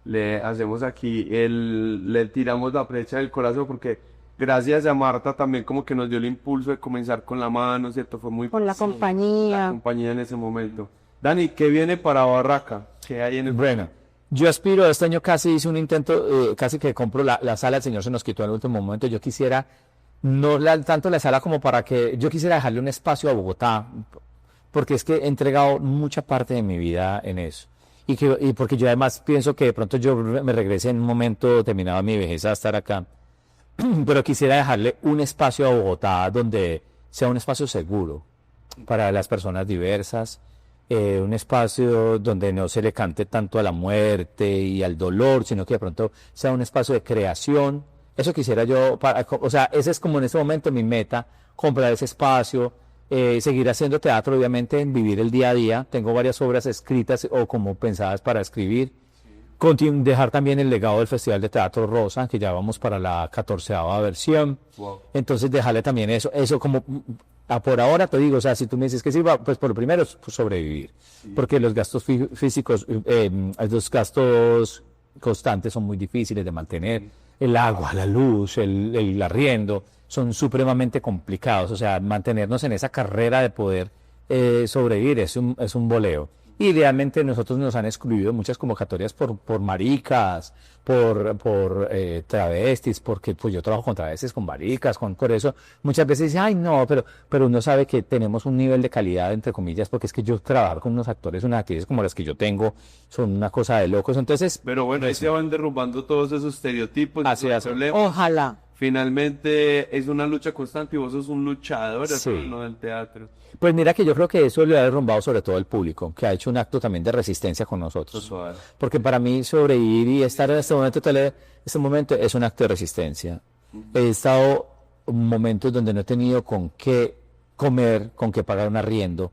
le hacemos aquí, le tiramos la flecha del corazón, porque gracias a Marta también como que nos dio el impulso de comenzar con la mano, ¿cierto? Fue muy... Con la compañía. La compañía en ese momento. Dani, ¿qué viene para Barraca? ¿Qué hay en el... Bueno, yo aspiro, este año casi hice un intento, casi que compro la sala, el señor se nos quitó en el último momento, yo quisiera no tanto la sala como para que yo quisiera dejarle un espacio a Bogotá, porque es que he entregado mucha parte de mi vida en eso. Y porque yo además pienso que de pronto yo me regrese en un momento determinado de mi vejez a estar acá, pero quisiera dejarle un espacio a Bogotá donde sea un espacio seguro para las personas diversas, un espacio donde no se le cante tanto a la muerte y al dolor, sino que de pronto sea un espacio de creación. Eso quisiera yo, o sea, ese es como en este momento mi meta, comprar ese espacio, seguir haciendo teatro, obviamente, vivir el día a día. Tengo varias obras escritas o como pensadas para escribir. Dejar también el legado del Festival de Teatro Rosa, que ya vamos para la 14ª versión. Wow. Entonces dejarle también eso como, por ahora te digo, o sea, si tú me dices que sirva, pues por lo primero es sobrevivir, porque los gastos físicos, los gastos constantes son muy difíciles de mantener. El agua, la luz, el arriendo, son supremamente complicados. O sea, mantenernos en esa carrera de poder sobrevivir es un boleo. Y realmente nosotros nos han excluido muchas convocatorias por maricas, por travestis, porque pues yo trabajo con travestis, con maricas, por eso muchas veces dicen, ay no, pero uno sabe que tenemos un nivel de calidad, entre comillas, porque es que yo trabajar con unos actores, unas actrices como las que yo tengo, son una cosa de locos. Entonces, pero bueno, ahí se van derrumbando todos esos estereotipos. Así es. Ojalá. Finalmente es una lucha constante y vos sos un luchador, no del teatro. Pues mira que yo creo que eso le ha derrumbado sobre todo el público, que ha hecho un acto también de resistencia con nosotros. Total. Porque para mí sobrevivir y estar en este momento es un acto de resistencia. He estado en momentos donde no he tenido con qué comer, con qué pagar un arriendo,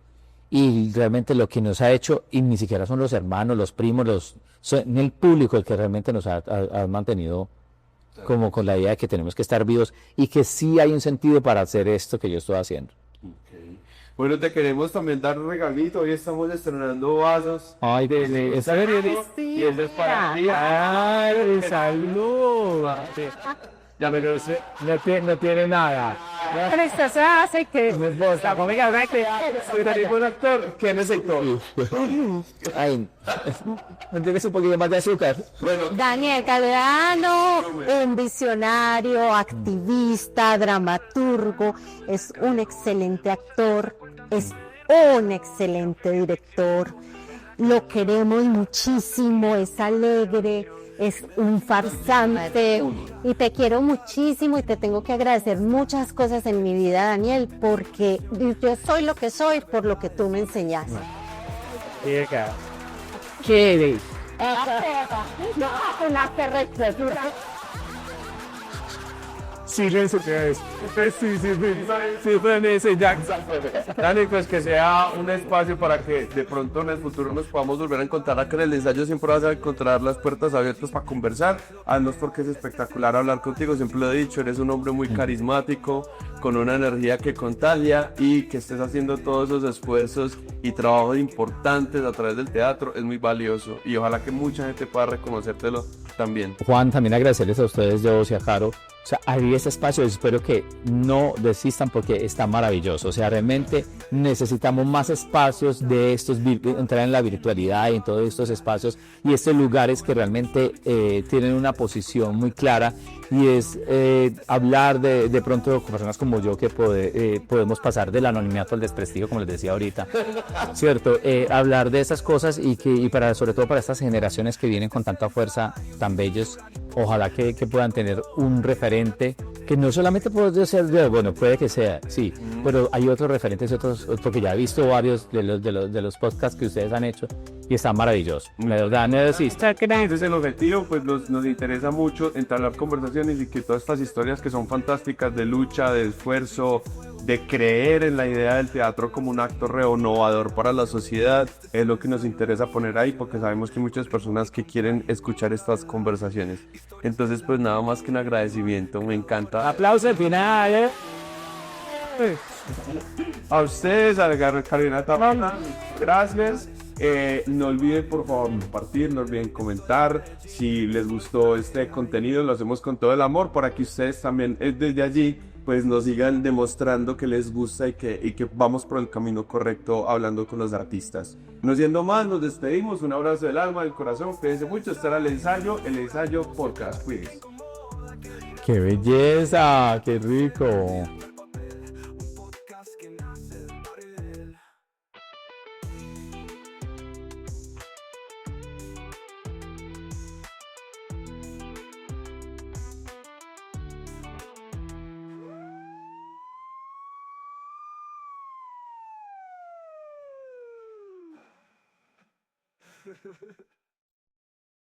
y realmente lo que nos ha hecho, y ni siquiera son los hermanos, los primos, son el público el que realmente nos ha mantenido como con la idea de que tenemos que estar vivos y que sí hay un sentido para hacer esto que yo estoy haciendo. Okay. Bueno, te queremos también dar un regalito. Hoy estamos estrenando vasos. Ay, esa y eso es para ti. Ay, salud. Ya me lo sé, no tiene nada. Pero esto se hace que... La comida de soy un actor. ¿Quién es el actor? Ay, ¿no tienes un poquito más de azúcar? Bueno. Daniel Galeano, un visionario, activista, dramaturgo, es un excelente actor, es un excelente director, lo queremos muchísimo, es alegre, es un farsante y te quiero muchísimo y te tengo que agradecer muchas cosas en mi vida, Daniel, porque yo soy lo que soy por lo que tú me enseñaste. ¿Qué eres? Una perra. Silencio que es. Sí, Dani, pues que sea un espacio para que de pronto en el futuro nos podamos volver a encontrar acá en el ensayo. Siempre vas a encontrar las puertas abiertas para conversar. Además porque es espectacular hablar contigo, siempre lo he dicho, eres un hombre muy carismático, con una energía que contagia, y que estés haciendo todos esos esfuerzos y trabajos importantes a través del teatro es muy valioso, y ojalá que mucha gente pueda reconocértelo también. Juan, también agradecerles a ustedes, yo y a Caro. O sea, abrir este espacio, espero que no desistan porque está maravilloso. O sea, realmente necesitamos más espacios de estos, entrar en la virtualidad y en todos estos espacios y estos lugares que realmente tienen una posición muy clara, y es hablar de pronto con personas como yo que podemos pasar del anonimato al desprestigio, como les decía ahorita, ¿cierto? Hablar de esas cosas y sobre todo para estas generaciones que vienen con tanta fuerza, tan bellos, ojalá que puedan tener un referente que no solamente puede ser, bueno, puede que sea, sí, pero hay otros referentes, porque ya he visto varios de los podcasts que ustedes han hecho y están maravillosos. La verdad, no existe. Ese es el objetivo, pues nos interesa mucho entablar conversaciones y que todas estas historias que son fantásticas de lucha, de esfuerzo, de creer en la idea del teatro como un acto renovador para la sociedad, es lo que nos interesa poner ahí, porque sabemos que hay muchas personas que quieren escuchar estas conversaciones. Entonces, pues nada más que un agradecimiento, me encanta. Aplauso al final, A ustedes, a Carolina Tapana, gracias. No olviden por favor compartir, no olviden comentar. Si les gustó este contenido, lo hacemos con todo el amor para que ustedes también desde allí pues nos sigan demostrando que les gusta y que vamos por el camino correcto hablando con los artistas. No siendo más, nos despedimos. Un abrazo del alma, del corazón. Cuídense mucho. Estará el ensayo podcast. Cuídense. ¡Qué belleza! ¡Qué rico!